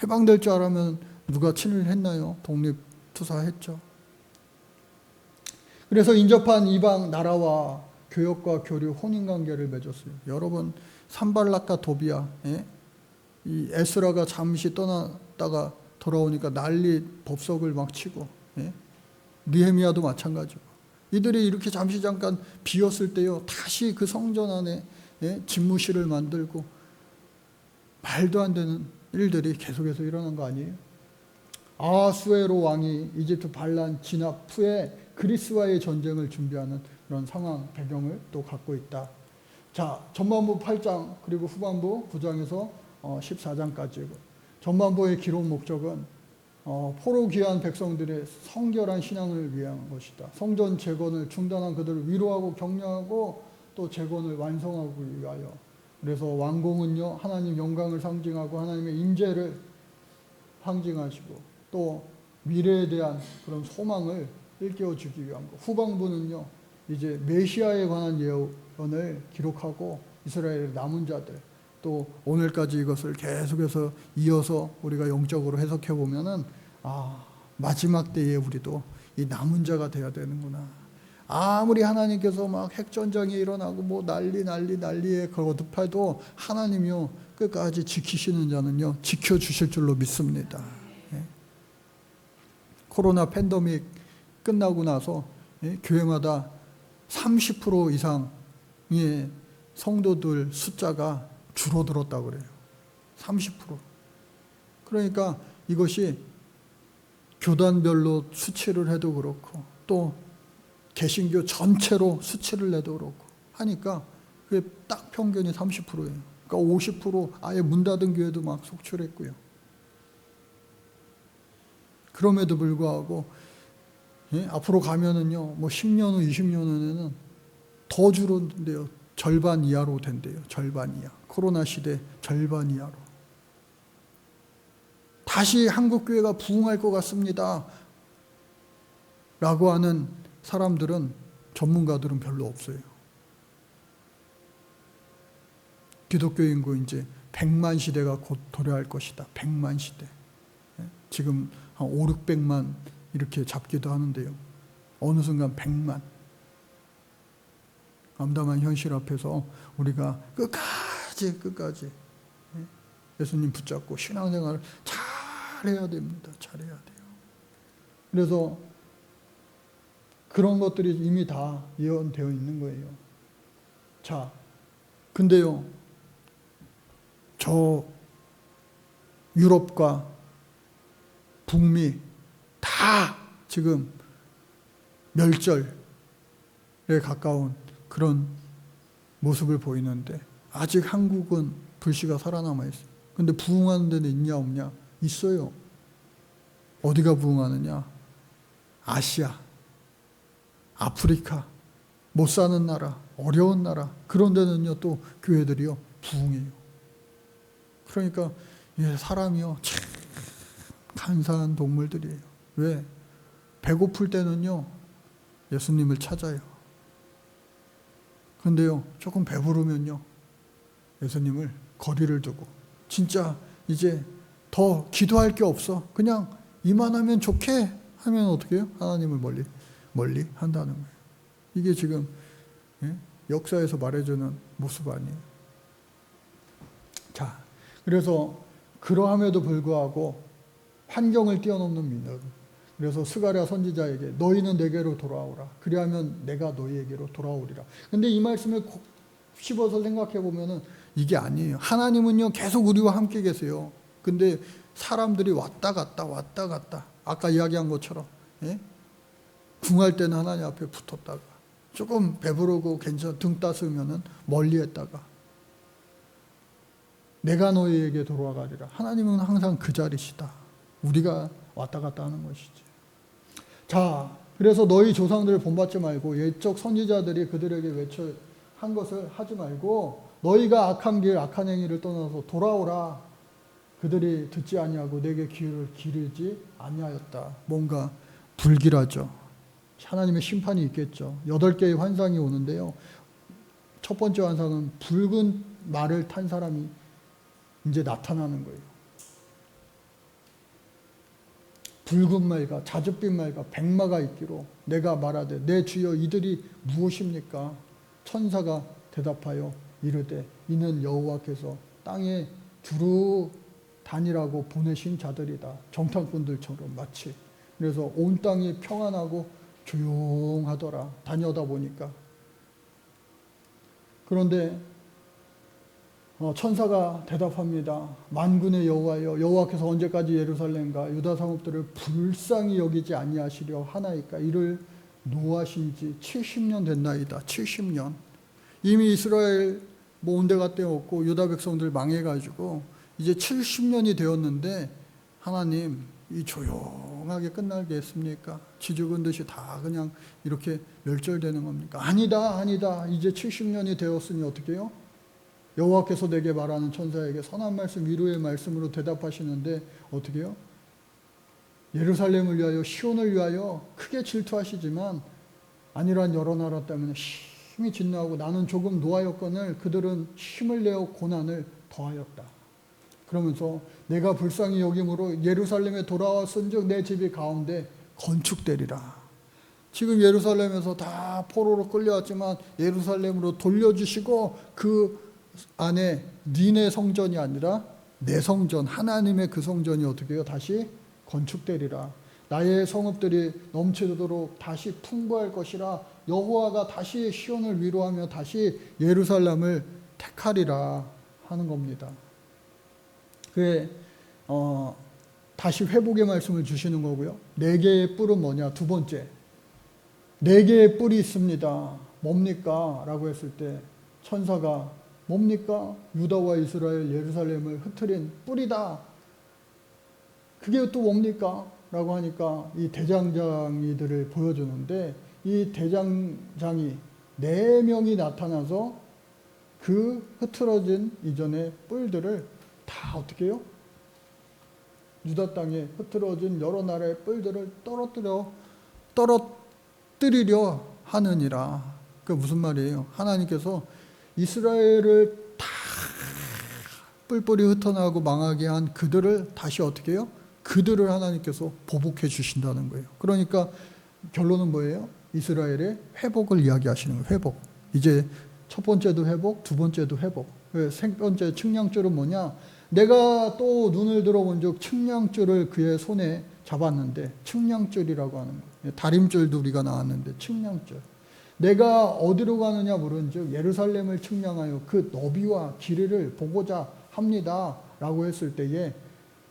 해방될 줄 알았으면 누가 친일했나요? 독립투사했죠. 그래서 인접한 이방 나라와 교역과 교류, 혼인관계를 맺었어요. 여러분 산발락과 도비아, 이 에스라가 잠시 떠났다가 돌아오니까 난리 법석을 막 치고, 느헤미야도 마찬가지고 이들이 이렇게 잠시 잠깐 비었을 때요 다시 그 성전 안에 집무실을 만들고 말도 안 되는 일들이 계속해서 일어난 거 아니에요? 아하수에로 왕이 이집트 반란 진압 후에 그리스와의 전쟁을 준비하는 그런 상황 배경을 또 갖고 있다. 자, 전반부 8장 그리고 후반부 9장에서 14장까지고 전반부의 기록 목적은 포로 귀한 백성들의 성결한 신앙을 위한 것이다. 성전 재건을 중단한 그들을 위로하고 격려하고 또 재건을 완성하기 위하여. 그래서 왕궁은요, 하나님 영광을 상징하고 하나님의 인재를 상징하시고 또 미래에 대한 그런 소망을 일깨워 주기 위한 것. 후방부는요, 이제 메시아에 관한 예언을 기록하고 이스라엘의 남은 자들, 또 오늘까지 이것을 계속해서 이어서 우리가 영적으로 해석해 보면은 마지막 때에 우리도 이 남은 자가 돼야 되는구나. 아무리 하나님께서 막 핵전쟁이 일어나고 뭐 난리에 거듭해도 하나님이요 끝까지 지키시는 자는요 지켜주실 줄로 믿습니다. 코로나 팬데믹 끝나고 나서 교회마다 30% 이상의 성도들 숫자가 줄어들었다고 그래요. 30%. 그러니까 이것이 교단별로 수치를 해도 그렇고 또 개신교 전체로 수치를 내도 그렇고 하니까 그게 딱 평균이 30%예요. 그러니까 50% 아예 문 닫은 교회도 막 속출했고요. 그럼에도 불구하고 앞으로 가면은요, 뭐 10년 후, 20년 후에는 더 줄어든대요. 절반 이하로 된대요. 절반 이하. 코로나 시대 절반 이하로. 다시 한국교회가 부흥할 것 같습니다. 라고 하는 사람들은, 전문가들은 별로 없어요. 기독교 인구 이제 100만 시대가 곧 도래할 것이다. 100만 시대. 지금 한 5, 600만 이렇게 잡기도 하는데요. 어느 순간 100만. 암담한 현실 앞에서 우리가 끝까지 예수님 붙잡고 신앙생활을 잘해야 됩니다. 잘해야 돼요. 그래서 그런 것들이 이미 다 예언되어 있는 거예요. 자, 근데요, 저 유럽과 북미 다 지금 멸절에 가까운 그런 모습을 보이는데 아직 한국은 불씨가 살아남아 있어요. 근데 부흥하는 데는 있냐 없냐? 있어요. 어디가 부흥하느냐? 아시아, 아프리카, 못 사는 나라, 어려운 나라, 그런 데는요 또 교회들이요 부흥해요. 그러니까 사람이요 참 간사한 동물들이에요. 왜? 배고플 때는요 예수님을 찾아요. 근데요 조금 배부르면요 예수님을 거리를 두고, 진짜 이제 더 기도할 게 없어, 그냥 이만하면 좋게 하면 어떻게 해요? 하나님을 멀리 한다는 거예요. 이게 지금 역사에서 말해주는 모습 아니에요. 자, 그래서 그러함에도 불구하고 환경을 뛰어넘는 믿음. 그래서 스가랴 선지자에게 너희는 내게로 돌아오라. 그리하면 내가 너희에게로 돌아오리라. 근데 이 말씀을 씹어서 생각해 보면은 이게 아니에요. 하나님은요 계속 우리와 함께 계세요. 근데 사람들이 왔다 갔다 아까 이야기한 것처럼 궁할 때는 하나님 앞에 붙었다가 조금 배부르고 등 따스면은 멀리 했다가 내가 너희에게 돌아가리라. 하나님은 항상 그 자리시다. 우리가 왔다 갔다 하는 것이지. 자, 그래서 너희 조상들을 본받지 말고 옛적 선지자들이 그들에게 한 것을 하지 말고 너희가 악한 길 악한 행위를 떠나서 돌아오라. 그들이 듣지 아니하고 내게 귀를 기르지 아니하였다. 뭔가 불길하죠. 하나님의 심판이 있겠죠. 8개의 환상이 오는데요. 첫 번째 환상은 붉은 말을 탄 사람이 이제 나타나는 거예요. 붉은 말과 자줏빛 말과 백마가 있기로 내가 말하되 내 주여 이들이 무엇입니까? 천사가 대답하여 이르되 이는 여호와께서 땅에 두루 다니라고 보내신 자들이다. 정탐꾼들처럼 마치. 그래서 온 땅이 평안하고 조용하더라. 다녀다 보니까. 그런데 천사가 대답합니다. 만군의 여호와여, 여호와께서 언제까지 예루살렘과 유다 성읍들을 불쌍히 여기지 아니하시려 하나이까? 이를 노하신 지 70년 됐나이다. 70년. 이미 이스라엘 온데가 떼었고 유다 백성들 망해가지고 이제 70년이 되었는데 하나님 이 조용 조용하게 끝나겠습니까? 지죽은 듯이 다 그냥 이렇게 멸절되는 겁니까? 아니다, 아니다. 이제 70년이 되었으니 어떻게 해요? 여호와께서 내게 말하는 천사에게 선한 말씀, 위로의 말씀으로 대답하시는데 어떻게 해요? 예루살렘을 위하여, 시온을 위하여 크게 질투하시지만 아니란 여러 나라 때문에 심히 진노하고 나는 조금 노하였거늘 그들은 힘을 내어 고난을 더하였다. 그러면서 내가 불쌍히 여김으로 예루살렘에 돌아왔은즉 내 집이 가운데 건축되리라. 지금 예루살렘에서 다 포로로 끌려왔지만 예루살렘으로 돌려주시고 그 안에 니네 성전이 아니라 내 성전, 하나님의 그 성전이 어떻게 해요? 다시 건축되리라. 나의 성읍들이 넘치도록 다시 풍부할 것이라. 여호와가 다시 시온을 위로하며 다시 예루살렘을 택하리라 하는 겁니다. 그에 다시 회복의 말씀을 주시는 거고요. 4개의 뿔은 뭐냐? 두 번째, 4개의 뿔이 있습니다. 뭡니까? 라고 했을 때 천사가 뭡니까? 유다와 이스라엘 예루살렘을 흩트린 뿔이다. 그게 또 뭡니까? 라고 하니까 이 대장장이들을 보여주는데 이 대장장이 4명이 나타나서 그 흐트러진 이전의 뿔들을 다 어떻게 해요? 유다 땅에 흐트러진 여러 나라의 뿔들을 떨어뜨리려 하느니라. 그 무슨 말이에요? 하나님께서 이스라엘을 다 뿔뿔이 흩어나고 망하게 한 그들을 다시 어떻게 해요? 그들을 하나님께서 보복해 주신다는 거예요. 그러니까 결론은 뭐예요? 이스라엘의 회복을 이야기하시는 거예요. 회복. 이제 첫 번째도 회복, 두 번째도 회복. 세 번째 측량줄은 뭐냐? 내가 또 눈을 들어본 즉 측량줄을 그의 손에 잡았는데, 측량줄이라고 하는 거예요. 다림줄도 우리가 나왔는데 측량줄. 내가 어디로 가느냐 물은즉 예루살렘을 측량하여 그 너비와 길이를 보고자 합니다. 라고 했을 때에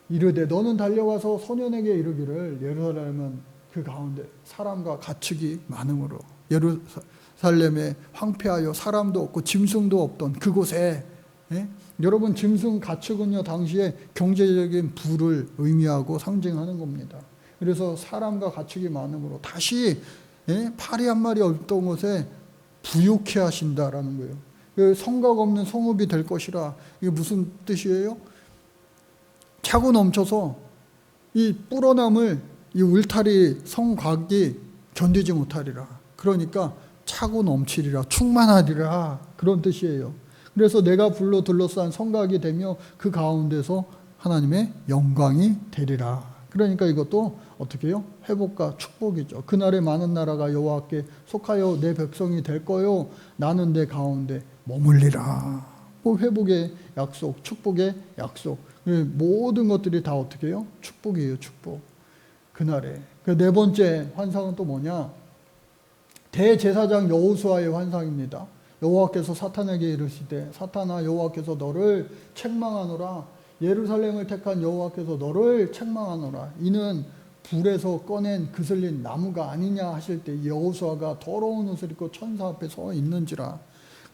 이르되 너는 달려가서 소년에게 이르기를 예루살렘은 그 가운데 사람과 가축이 많으므로 예루살렘에 황폐하여 사람도 없고 짐승도 없던 그곳에 여러분 짐승 가축은요 당시에 경제적인 부를 의미하고 상징하는 겁니다. 그래서 사람과 가축이 많으므로 다시 파리 한 마리 없던 곳에 부유케 하신다라는 거예요. 성곽 없는 성읍이 될 것이라. 이게 무슨 뜻이에요? 차고 넘쳐서 이 불어남을 이 울타리 성곽이 견디지 못하리라. 그러니까 차고 넘치리라, 충만하리라, 그런 뜻이에요. 그래서 내가 불로 둘러싼 성곽이 되며 그 가운데서 하나님의 영광이 되리라. 그러니까 이것도 어떻게 해요? 회복과 축복이죠. 그날에 많은 나라가 여호와께 속하여 내 백성이 될 거요 나는 내 가운데 머물리라. 회복의 약속, 축복의 약속. 모든 것들이 다 어떻게 해요? 축복이에요, 축복. 그날에. 네 번째 환상은 또 뭐냐? 대제사장 여호수아의 환상입니다. 여호와께서 사탄에게 이르시되 사탄아 여호와께서 너를 책망하노라. 예루살렘을 택한 여호와께서 너를 책망하노라. 이는 불에서 꺼낸 그슬린 나무가 아니냐 하실 때 여호수아가 더러운 옷을 입고 천사 앞에 서 있는지라.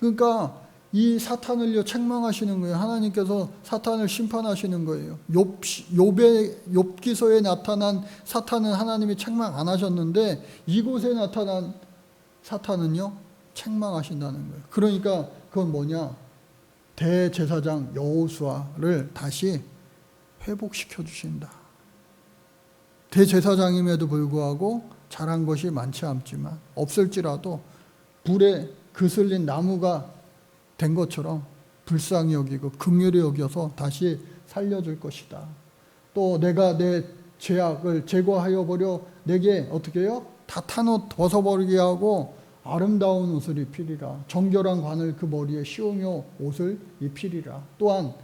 그러니까 이 사탄을요 책망하시는 거예요. 하나님께서 사탄을 심판하시는 거예요. 욥기서에 나타난 사탄은 하나님이 책망 안 하셨는데 이곳에 나타난 사탄은요 책망하신다는 거예요. 그러니까 그건 뭐냐? 대제사장 여호수아를 다시 회복시켜 주신다. 대제사장임에도 불구하고 잘한 것이 많지 않지만 없을지라도 불에 그슬린 나무가 된 것처럼 불쌍히 여기고 긍휼히 여겨서 다시 살려줄 것이다. 또 내가 내 죄악을 제거하여 버려 내게 어떻게 해요? 다 탄 옷 벗어버리게 하고 아름다운 옷을 입히리라. 정결한 관을 그 머리에 씌우며 옷을 입히리라. 또한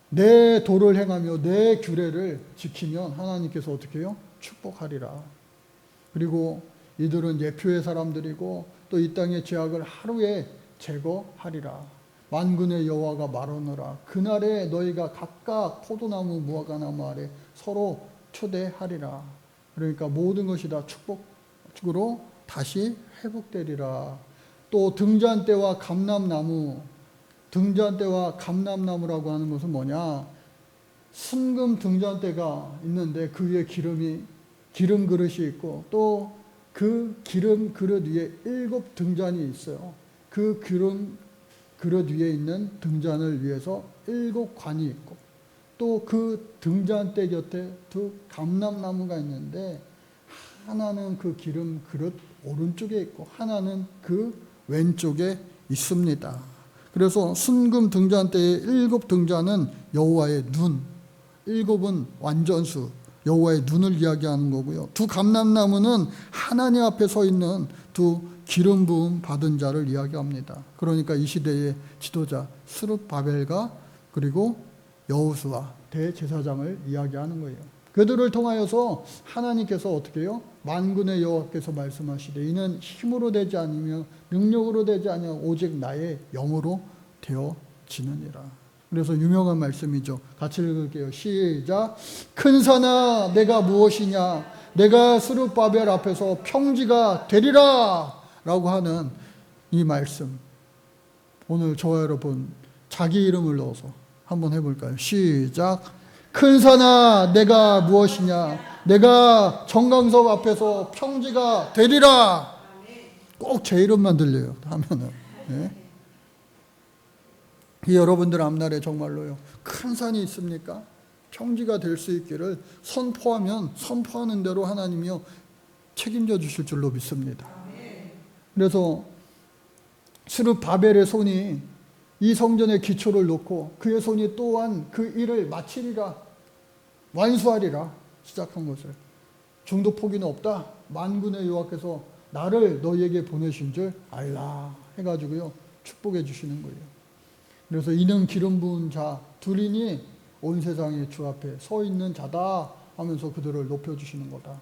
내 도를 행하며 내 규례를 지키면 하나님께서 어떻게 해요? 축복하리라. 그리고 이들은 예표의 사람들이고 또 이 땅의 죄악을 하루에 제거하리라. 만군의 여호와가 말하노라. 그날에 너희가 각각 포도나무 무화과나무 아래 서로 초대하리라. 그러니까 모든 것이 다 축복으로 다시 회복되리라. 또 등잔대와 감람나무, 등잔대와 감람나무라고 하는 것은 뭐냐? 순금 등잔대가 있는데 그 위에 기름이 기름 그릇이 있고 또 그 기름 그릇 위에 7 등잔이 있어요. 그 기름 그릇 위에 있는 등잔을 위해서 7 관이 있고 또 그 등잔대 곁에 2 감람나무가 있는데 하나는 그 기름 그릇 오른쪽에 있고 하나는 그 왼쪽에 있습니다. 그래서 순금 등잔대의 7 등잔은 여호와의 눈, 7은 완전수, 여호와의 눈을 이야기하는 거고요. 2 감람나무는 하나님 앞에 서 있는 2 기름 부음 받은 자를 이야기합니다. 그러니까 이 시대의 지도자 스룹바벨과 그리고 여호수아 대제사장을 이야기하는 거예요. 그들을 통하여서 하나님께서 어떻게 해요? 만군의 여호와께서 말씀하시되 이는 힘으로 되지 않으며 능력으로 되지 아니하여 오직 나의 영으로 되어지느니라. 그래서 유명한 말씀이죠. 같이 읽을게요. 시작. 큰 산아 내가 무엇이냐? 내가 스룹바벨 앞에서 평지가 되리라 라고 하는 이 말씀. 오늘 저와 여러분 자기 이름을 넣어서 한번 해볼까요? 시작. 큰 산아 내가 무엇이냐? 내가 정강석 앞에서 평지가 되리라. 꼭 제 이름만 들려요 하면은. 네? 이 여러분들 앞날에 정말로요 큰 산이 있습니까? 평지가 될 수 있기를 선포하면 선포하는 대로 하나님이요 책임져 주실 줄로 믿습니다. 그래서 스룹바벨의 손이 이 성전의 기초를 놓고 그의 손이 또한 그 일을 마치리라, 완수하리라 시작한 것을. 중도 포기는 없다. 만군의 여호와께서 나를 너희에게 보내신 줄 알라 해가지고요 축복해 주시는 거예요. 그래서 이는 기름 부은 자 둘이니 온 세상의 주 앞에 서 있는 자다 하면서 그들을 높여주시는 거다.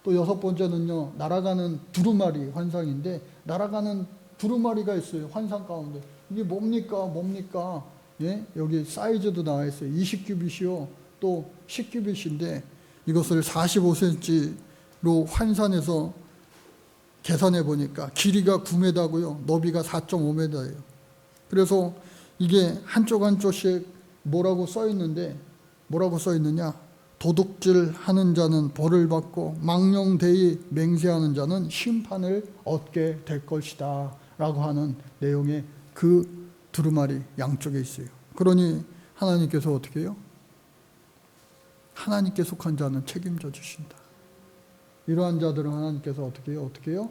또 6번째는요 날아가는 두루마리 환상인데 날아가는 두루마리가 있어요. 환상 가운데. 이게 뭡니까? 예? 여기 사이즈도 나와 있어요. 20규빗이요 또 10규빗인데 이것을 45cm로 환산해서 계산해 보니까 길이가 9m고요 너비가 4.5m예요. 그래서 이게 한쪽 한쪽씩 뭐라고 써 있는데 뭐라고 써 있느냐? 도둑질 하는 자는 벌을 받고 망령되이 맹세하는 자는 심판을 얻게 될 것이다 라고 하는 내용의 그 두루마리 양쪽에 있어요. 그러니 하나님께서 어떻게 해요? 하나님께 속한 자는 책임져 주신다. 이러한 자들은 하나님께서 어떻게 해요?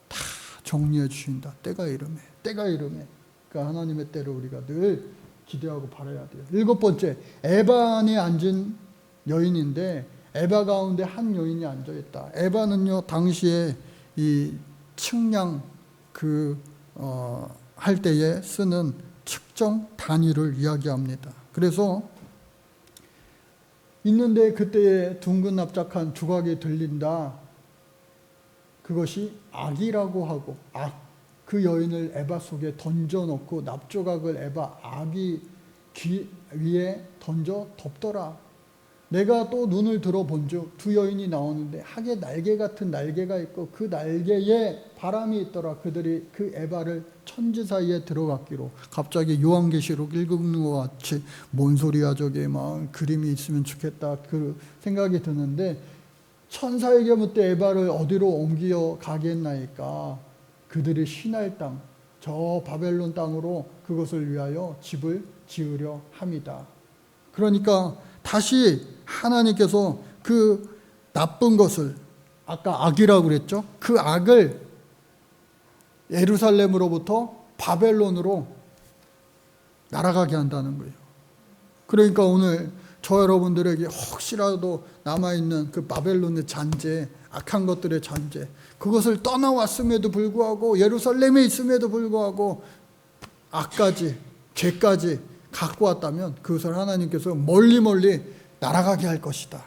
다 정리해 주신다. 때가 이름에. 그러니까 하나님의 때를 우리가 늘 기대하고 바라야 돼요. 7번째, 에바 안에 앉은 여인인데 에바 가운데 한 여인이 앉아 있다. 에바는요 당시에 이 측량 할 때에 쓰는 측정 단위를 이야기합니다. 그래서 있는데 그때에 둥근 납작한 조각이 들린다. 그것이 악이라고 하고 그 여인을 에바 속에 던져놓고 납조각을 에바 악이 귀 위에 던져 덮더라. 내가 또 눈을 들어본즉 2 여인이 나오는데 학의 날개 같은 날개가 있고 그 날개에 바람이 있더라. 그들이 그 에바를 천지 사이에 들어갔기로. 갑자기 요한계시록 읽는 것 같이 뭔 소리야 저게 막 그림이 있으면 좋겠다 그 생각이 드는데 천사에게 묻되 에바를 어디로 옮겨 가겠나이까. 그들이 신할 땅, 저 바벨론 땅으로 그것을 위하여 집을 지으려 함이다. 그러니까 다시 하나님께서 그 나쁜 것을 아까 악이라고 그랬죠. 그 악을 예루살렘으로부터 바벨론으로 날아가게 한다는 거예요. 그러니까 오늘 저 여러분들에게 혹시라도 남아있는 그 바벨론의 잔재, 악한 것들의 잔재, 그것을 떠나왔음에도 불구하고 예루살렘에 있음에도 불구하고 악까지 죄까지 갖고 왔다면 그것을 하나님께서 멀리 날아가게 할 것이다.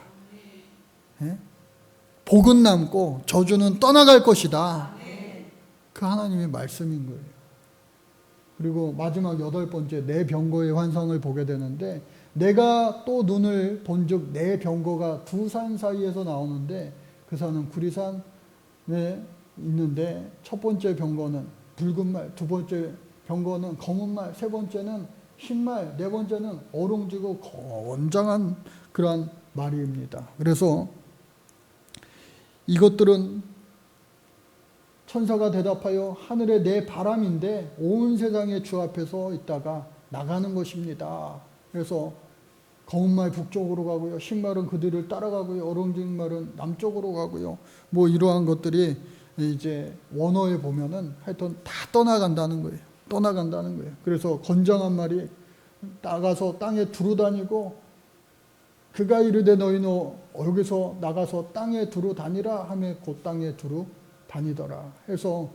예? 복은 남고 저주는 떠나갈 것이다. 그 하나님의 말씀인 거예요. 그리고 마지막 8번째 내 병거의 환상을 보게 되는데 내가 또 눈을 본즉 내 병거가 2 산 사이에서 나오는데 그 산은 구리산에 있는데 첫 번째 병거는 붉은 말, 2번째 병거는 검은 말, 3번째는 흰 말, 4번째는 어롱지고 건장한 그러한 말입니다. 그래서 이것들은 천사가 대답하여 하늘의 내 바람인데 온 세상의 주 앞에서 있다가 나가는 것입니다. 그래서 검은 말 북쪽으로 가고요. 흰말은 그들을 따라가고요. 어루만진 말은 남쪽으로 가고요. 뭐 이러한 것들이 이제 원어에 보면은 하여튼 다 떠나간다는 거예요. 떠나간다는 거예요. 그래서 건장한 말이 나가서 땅에 두루 다니고 그가 이르되 너희는 여기서 나가서 땅에 두루 다니라 하며 곧 땅에 두루 다니더라. 해서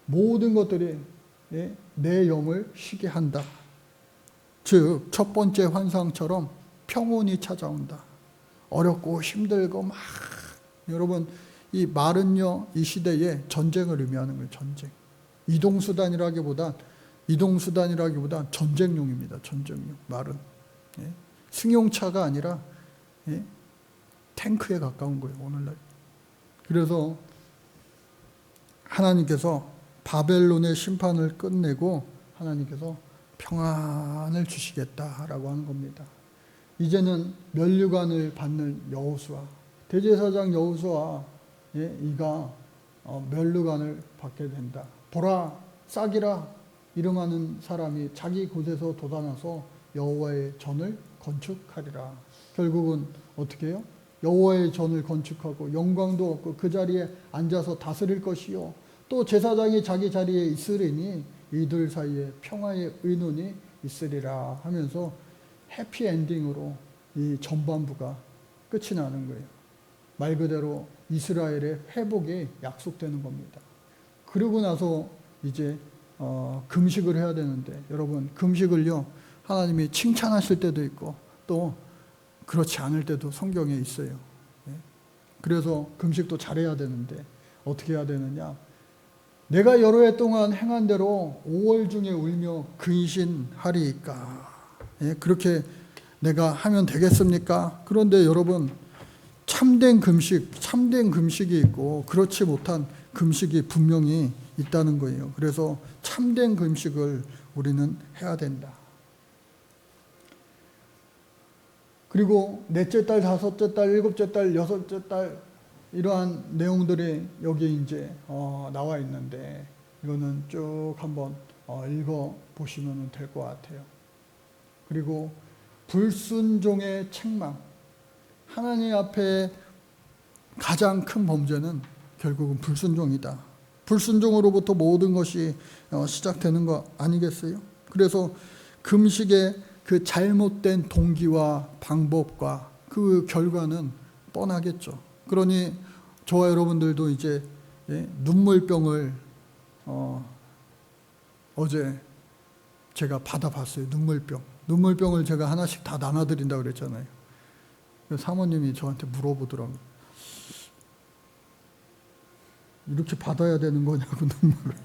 모든 것들이 내 영을 쉬게 한다. 즉 첫 번째 환상처럼 평온이 찾아온다. 어렵고 힘들고 막 여러분 이 말은요 이 시대에 전쟁을 의미하는 거예요. 전쟁. 이동수단이라기보단 전쟁용입니다. 전쟁용 말은. 승용차가 아니라 탱크에 가까운 거예요. 오늘날. 그래서 하나님께서 바벨론의 심판을 끝내고 하나님께서 평안을 주시겠다라고 하는 겁니다. 이제는 면류관을 받는 여호수아, 대제사장 여호수아 이가 면류관을 받게 된다. 보라 싹이라 이름하는 사람이 자기 곳에서 돋아나서 여호와의 전을 건축하리라. 결국은 어떻게 해요? 여호와의 전을 건축하고 영광도 없고 그 자리에 앉아서 다스릴 것이요 또 제사장이 자기 자리에 있으리니 이들 사이에 평화의 의논이 있으리라 하면서 해피엔딩으로 이 전반부가 끝이 나는 거예요. 말 그대로 이스라엘의 회복이 약속되는 겁니다. 그러고 나서 이제 금식을 해야 되는데 여러분 금식을요 하나님이 칭찬하실 때도 있고 또 그렇지 않을 때도 성경에 있어요. 그래서 금식도 잘해야 되는데 어떻게 해야 되느냐? 내가 여러 해 동안 행한 대로 5월 중에 울며 근신하리이까. 그렇게 내가 하면 되겠습니까? 그런데 여러분 참된 금식이 있고 그렇지 못한 금식이 분명히 있다는 거예요. 그래서 참된 금식을 우리는 해야 된다. 그리고 넷째 달, 다섯째 달, 일곱째 달, 여섯째 달 이러한 내용들이 여기 이제 나와 있는데 이거는 쭉 한번 읽어 보시면 될 것 같아요. 그리고 불순종의 책망. 하나님 앞에 가장 큰 범죄는 결국은 불순종이다. 불순종으로부터 모든 것이 시작되는 거 아니겠어요? 그래서 금식의 그 잘못된 동기와 방법과 그 결과는 뻔하겠죠. 그러니 저와 여러분들도 이제 눈물병을 어제 제가 받아봤어요. 눈물병을 제가 하나씩 다 나눠드린다고 그랬잖아요. 사모님이 저한테 물어보더라고요. 이렇게 받아야 되는 거냐고 눈물을.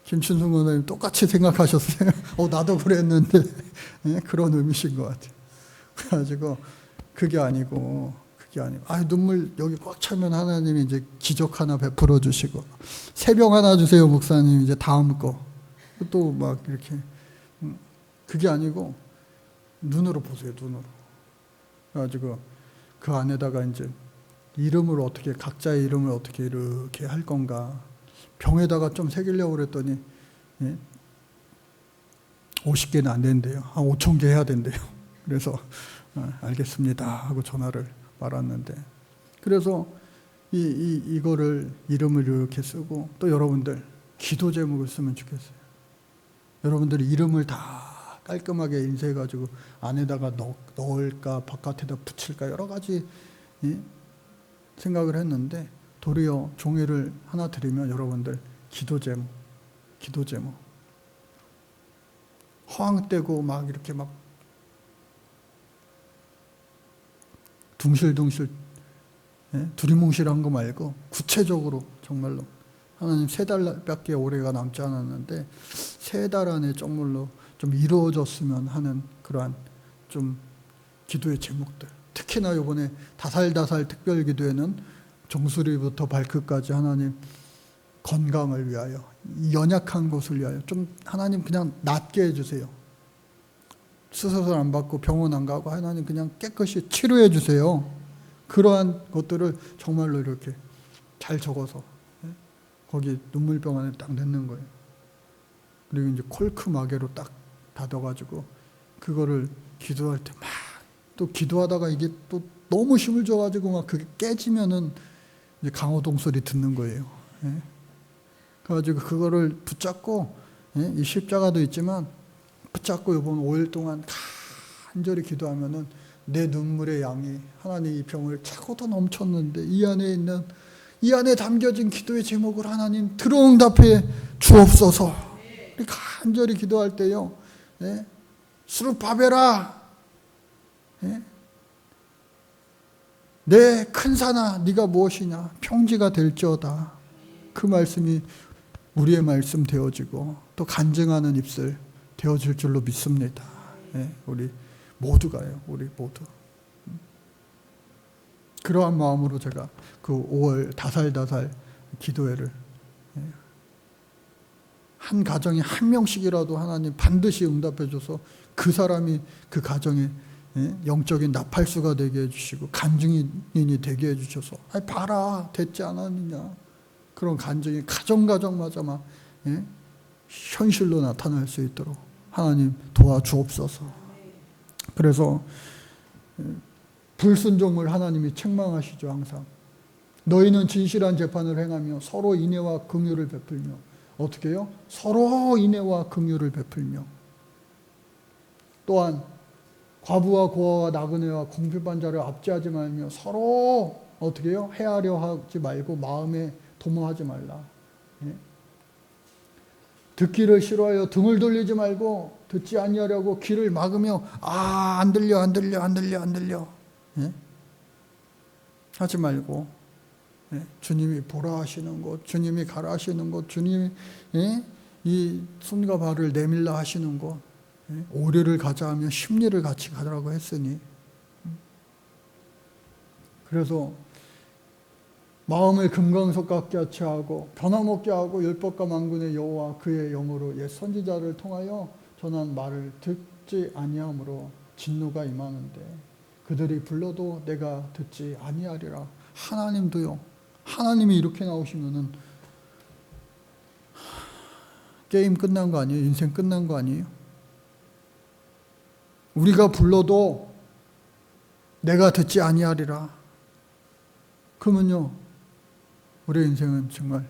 김춘승 원장님 똑같이 생각하셨어요. 나도 그랬는데 그런 의미신 것 같아요. 그래가지고 그게 아니고 눈물 여기 꽉 차면 하나님이 이제 기적 하나 베풀어 주시고 새병 하나 주세요 목사님 이제 다음 거 또 막 이렇게 그게 아니고 눈으로 보세요. 눈으로. 그래가지고 그 안에다가 이제 이름을 어떻게 각자의 이름을 어떻게 이렇게 할 건가 병에다가 좀 새기려고 그랬더니 50개는 안 된대요. 한 5,000개 해야 된대요. 그래서 알겠습니다 하고 전화를 말았는데 그래서 이거를 이름을 이렇게 쓰고 또 여러분들 기도 제목을 쓰면 좋겠어요. 여러분들이 이름을 다 깔끔하게 인쇄해가지고 안에다가 넣을까 바깥에다 붙일까 여러 가지 생각을 했는데 도리어 종이를 하나 드리면 여러분들 기도 제목 허황되고 막 이렇게 막 둥실둥실 두리뭉실한 거 말고 구체적으로 정말로 하나님 3달밖에 올해가 남지 않았는데 3달 안에 정말로 좀 이루어졌으면 하는 그러한 좀 기도의 제목들. 특히나 이번에 다살다살 특별기도에는 종소리부터 발끝까지 하나님 건강을 위하여 이 연약한 곳을 위하여 좀 하나님 그냥 낫게 해주세요. 수술을 안 받고 병원 안 가고 하나님 그냥 깨끗이 치료해 주세요. 그러한 것들을 정말로 이렇게 잘 적어서 거기 눈물병 안에 딱 넣는 거예요. 그리고 이제 콜크 마개로 딱 닫아가지고 그거를 기도할 때 막 또 기도하다가 이게 또 너무 힘을 줘가지고 막 그게 깨지면은 이제 강호동 소리 듣는 거예요. 그래가지고 그거를 붙잡고 이 십자가도 있지만 붙잡고 이번 5일 동안 간절히 기도하면은 내 눈물의 양이 하나님 이 병을 차고도 넘쳤는데 이 안에 담겨진 기도의 제목을 하나님 들어응답해 주옵소서. 간절히 기도할 때요. 수르바벨아, 내 큰 산아 네가 무엇이냐 평지가 될지어다. 그 말씀이 우리의 말씀 되어지고 또 간증하는 입술 되어질 줄로 믿습니다. 우리 모두가요. 우리 모두. 그러한 마음으로 제가 그 5월 다살다살 기도회를 한 가정에 한 명씩이라도 하나님 반드시 응답해 줘서 그 사람이 그 가정에 영적인 나팔수가 되게 해주시고 간증인이 되게 해주셔서 봐라 됐지 않았느냐 그런 간증이 가정마다 막 현실로 나타날 수 있도록 하나님 도와주옵소서. 그래서 불순종을 하나님이 책망하시죠. 항상 너희는 진실한 재판을 행하며 서로 인애와 긍휼을 베풀며 어떻게 해요? 서로 인애와 긍휼을 베풀며 또한 과부와 고아와 나그네와 공핍한 자를 압제하지 말며 서로 어떻게 해요? 해하려 하지 말고 마음에 도모하지 말라. 듣기를 싫어하여 등을 돌리지 말고 듣지 아니하려고 귀를 막으며 안 들려 하지 말고 주님이 보라 하시는 것, 주님이 가라 하시는 것, 주님이 이 손과 발을 내밀라 하시는 것, 오리를 가자 하며 심리를 같이 가라고 했으니 그래서 마음을 금강석 같게 하고 변함없게 하고 율법과 만군의 여호와 그의 영으로 옛 선지자를 통하여 전한 말을 듣지 아니함으로 진노가 임하는데 그들이 불러도 내가 듣지 아니하리라. 하나님도요. 하나님이 이렇게 나오시면은 게임 끝난 거 아니에요? 인생 끝난 거 아니에요? 우리가 불러도 내가 듣지 아니하리라. 그러면요. 우리의 인생은 정말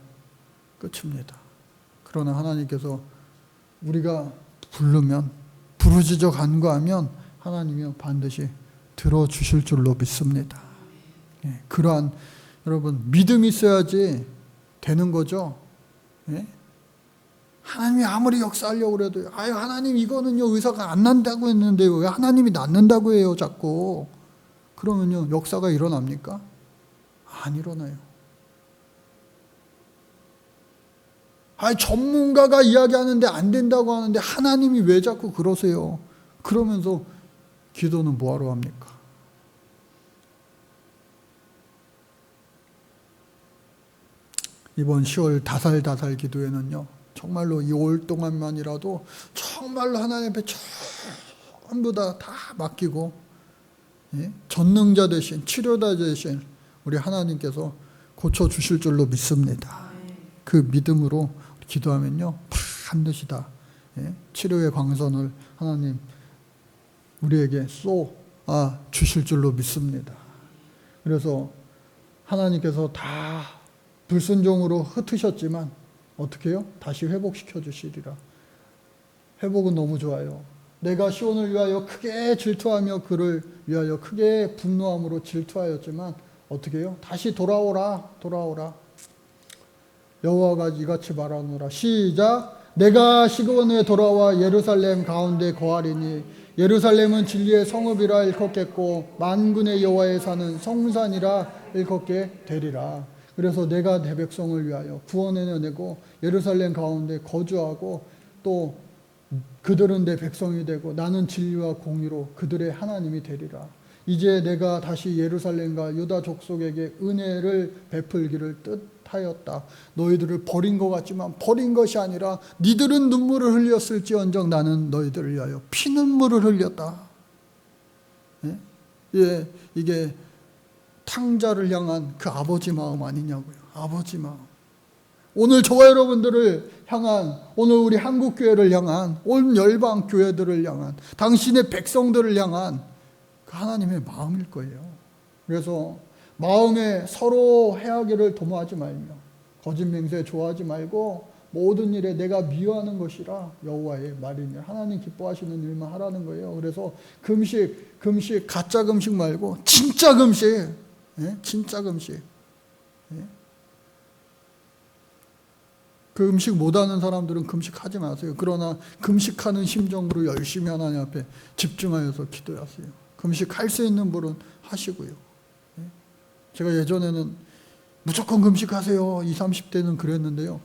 끝입니다. 그러나 하나님께서 우리가 부르면 부르짖어 간구하면 하나님이 반드시 들어주실 줄로 믿습니다. 그러한 여러분 믿음이 있어야지 되는 거죠. 하나님이 아무리 역사하려고 해도 하나님 이거는요 의사가 안 난다고 했는데 왜 하나님이 낫는다고 해요 자꾸. 그러면요 역사가 일어납니까? 안 일어나요. 전문가가 이야기하는데 안 된다고 하는데 하나님이 왜 자꾸 그러세요? 그러면서 기도는 뭐하러 합니까? 이번 10월 다살다살 기도에는요 정말로 이 5일 동안만이라도 정말로 하나님 앞에 전부 다 맡기고 전능자 대신 치료자 대신 우리 하나님께서 고쳐주실 줄로 믿습니다. 그 믿음으로 기도하면요 반드시 다 치료의 광선을 하나님 우리에게 쏘아 주실 줄로 믿습니다. 그래서 하나님께서 다 불순종으로 흩으셨지만 어떻게 해요? 다시 회복시켜 주시리라. 회복은 너무 좋아요. 내가 시온을 위하여 크게 질투하며 그를 위하여 크게 분노함으로 질투하였지만 어떻게 해요? 다시 돌아오라. 여호와가 이같이 말하노라. 시작. 내가 시온에 돌아와 예루살렘 가운데 거하리니 예루살렘은 진리의 성읍이라 일컫겠고 만군의 여호와의 산은 성산이라 일컫게 되리라. 그래서 내가 내 백성을 위하여 구원해내고 예루살렘 가운데 거주하고 또 그들은 내 백성이 되고 나는 진리와 공의로 그들의 하나님이 되리라. 이제 내가 다시 예루살렘과 유다 족속에게 은혜를 베풀기를 뜻하노라. 하였다. 너희들을 버린 것 같지만 버린 것이 아니라 니들은 눈물을 흘렸을지언정 나는 너희들을 위하여 피눈물을 흘렸다. 예? 예, 이게 탕자를 향한 그 아버지 마음 아니냐고요. 아버지 마음. 오늘 저와 여러분들을 향한, 오늘 우리 한국교회를 향한, 온 열방 교회들을 향한, 당신의 백성들을 향한 그 하나님의 마음일 거예요. 그래서 마음에 서로 해하기를 도모하지 말며 거짓 맹세 좋아하지 말고 모든 일에 내가 미워하는 것이라 여호와의 말이니, 하나님 기뻐하시는 일만 하라는 거예요. 그래서 금식 가짜 금식 말고 진짜 금식, 예? 진짜 금식. 예? 그 음식 못하는 사람들은 금식하지 마세요. 그러나 금식하는 심정으로 열심히 하나님 앞에 집중하여서 기도하세요. 금식할 수 있는 분은 하시고요. 예? 제가 예전에는 무조건 금식하세요. 20, 30대는 그랬는데요.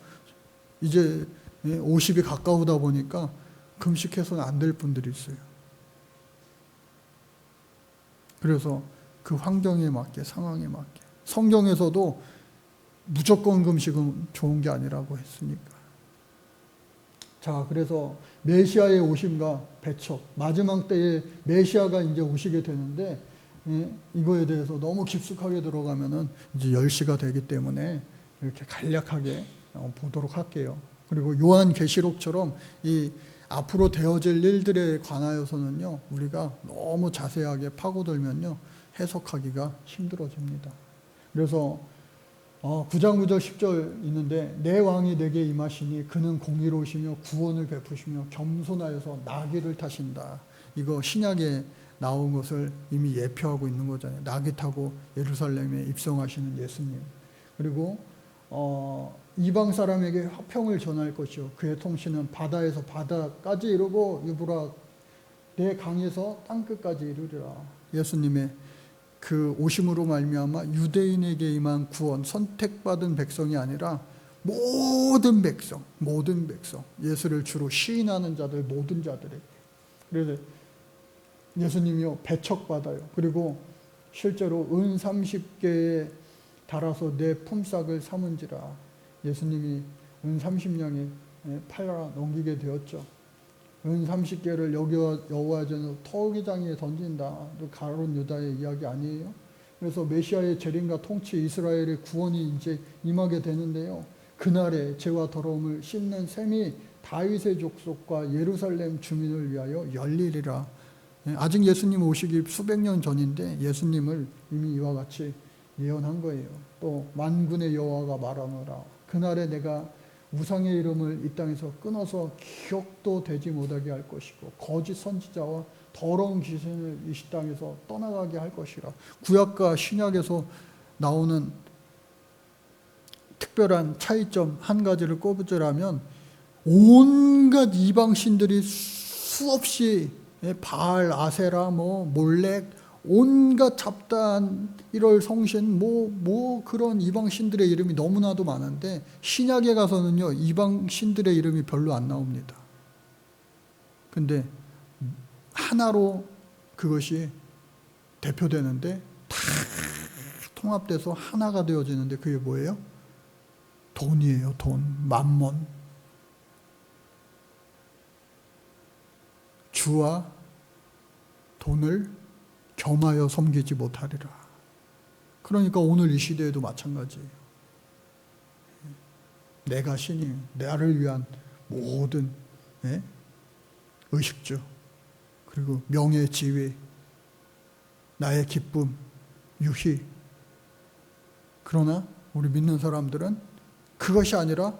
이제 50이 가까우다 보니까 금식해서는 안 될 분들이 있어요. 그래서 그 환경에 맞게, 상황에 맞게. 성경에서도 무조건 금식은 좋은 게 아니라고 했으니까. 자, 그래서 메시아의 오심과 배척, 마지막 때에 메시아가 이제 오시게 되는데, 이거에 대해서 너무 깊숙하게 들어가면은 이제 10시가 되기 때문에 이렇게 간략하게 보도록 할게요. 그리고 요한계시록처럼 이 앞으로 되어질 일들에 관하여서는요, 우리가 너무 자세하게 파고들면요, 해석하기가 힘들어집니다. 그래서 9장 9절 10절 있는데, 내 왕이 내게 임하시니 그는 공의로우시며 구원을 베푸시며 겸손하여서 나귀를 타신다. 이거 신약에 나온 것을 이미 예표하고 있는 거잖아요. 나귀 타고 예루살렘에 입성하시는 예수님. 그리고 이방 사람에게 화평을 전할 것이요 그의 통치는 바다에서 바다까지 이르고 유브라 내 강에서 땅끝까지 이르리라. 예수님의 그 오심으로 말미암아 유대인에게 임한 구원, 선택받은 백성이 아니라 모든 백성, 예수를 주로 시인하는 자들, 모든 자들에게. 그래서 예수님이요 배척받아요. 그리고 실제로 은 30개에 달아서 내 품삯을 삼은지라. 예수님이 은 30냥에 팔아 넘기게 되었죠. 은 30개를 여호와 전에 터기장에 던진다. 가룟 유다의 이야기 아니에요? 그래서 메시아의 재림과 통치, 이스라엘의 구원이 이제 임하게 되는데요. 그날에 죄와 더러움을 씻는 셈이 다윗의 족속과 예루살렘 주민을 위하여 열리리라. 아직 예수님 오시기 수백 년 전인데 예수님을 이미 이와 같이 예언한 거예요. 또 만군의 여호와가 말하노라. 그날에 내가 우상의 이름을 이 땅에서 끊어서 기억도 되지 못하게 할 것이고 거짓 선지자와 더러운 귀신을 이 땅에서 떠나가게 할 것이라. 구약과 신약에서 나오는 특별한 차이점 한 가지를 꼽으자면, 온갖 이방신들이 수없이 바알, 아세라, 몰렉, 온갖 잡다한 1월 성신, 그런 이방신들의 이름이 너무나도 많은데, 신약에 가서는요, 이방신들의 이름이 별로 안 나옵니다. 근데 하나로 그것이 대표되는데, 다 통합돼서 하나가 되어지는데, 그게 뭐예요? 돈이에요, 돈. 맘몬. 주와 돈을 겸하여 섬기지 못하리라. 그러니까 오늘 이 시대에도 마찬가지예요. 내가 신이, 나를 위한 모든 의식주, 그리고 명예, 지위, 나의 기쁨, 유희. 그러나 우리 믿는 사람들은 그것이 아니라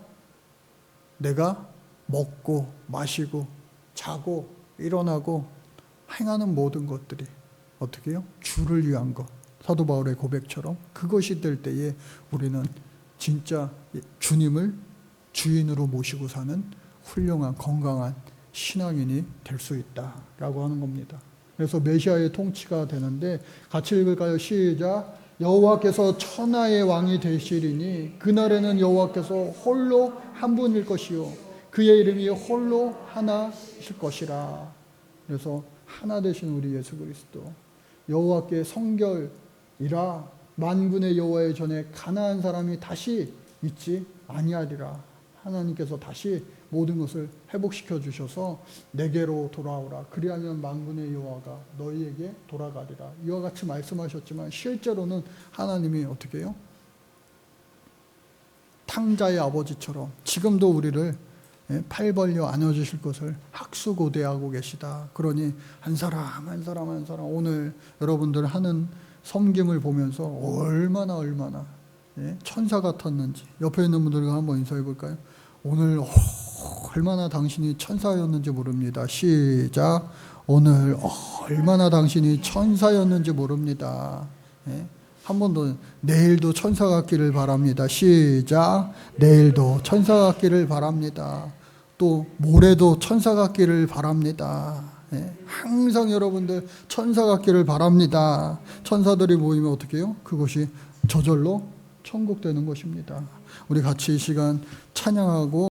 내가 먹고 마시고 자고 일어나고 행하는 모든 것들이 어떻게 해요? 주를 위한 것. 사도 바울의 고백처럼 그것이 될 때에 우리는 진짜 주님을 주인으로 모시고 사는 훌륭한 건강한 신앙인이 될 수 있다라고 하는 겁니다. 그래서 메시아의 통치가 되는데 같이 읽을까요? 시작. 여호와께서 천하의 왕이 되시리니 그날에는 여호와께서 홀로 한 분일 것이요 그의 이름이 홀로 하나이실 것이라. 그래서 하나 되신 우리 예수 그리스도, 여호와께 성결이라 만군의 여호와의 전에 가나안 사람이 다시 있지 아니하리라. 하나님께서 다시 모든 것을 회복시켜 주셔서 내게로 돌아오라. 그리하면 만군의 여호와가 너희에게 돌아가리라. 이와 같이 말씀하셨지만 실제로는 하나님이 어떻게 해요? 탕자의 아버지처럼 지금도 우리를 팔 벌려 안아주실 것을 학수고대하고 계시다. 그러니 한 사람 한 사람 한 사람 오늘 여러분들 하는 섬김을 보면서 얼마나 천사 같았는지 옆에 있는 분들과 한번 인사해 볼까요? 오늘 얼마나 당신이 천사였는지 모릅니다. 시작. 오늘 얼마나 당신이 천사였는지 모릅니다. 한 번 더. 내일도 천사 같기를 바랍니다. 시작. 내일도 천사 같기를 바랍니다. 또 모레도 천사 같기를 바랍니다. 항상 여러분들 천사 같기를 바랍니다. 천사들이 모이면 어떻게 해요? 그것이 저절로 천국 되는 것입니다. 우리 같이 이 시간 찬양하고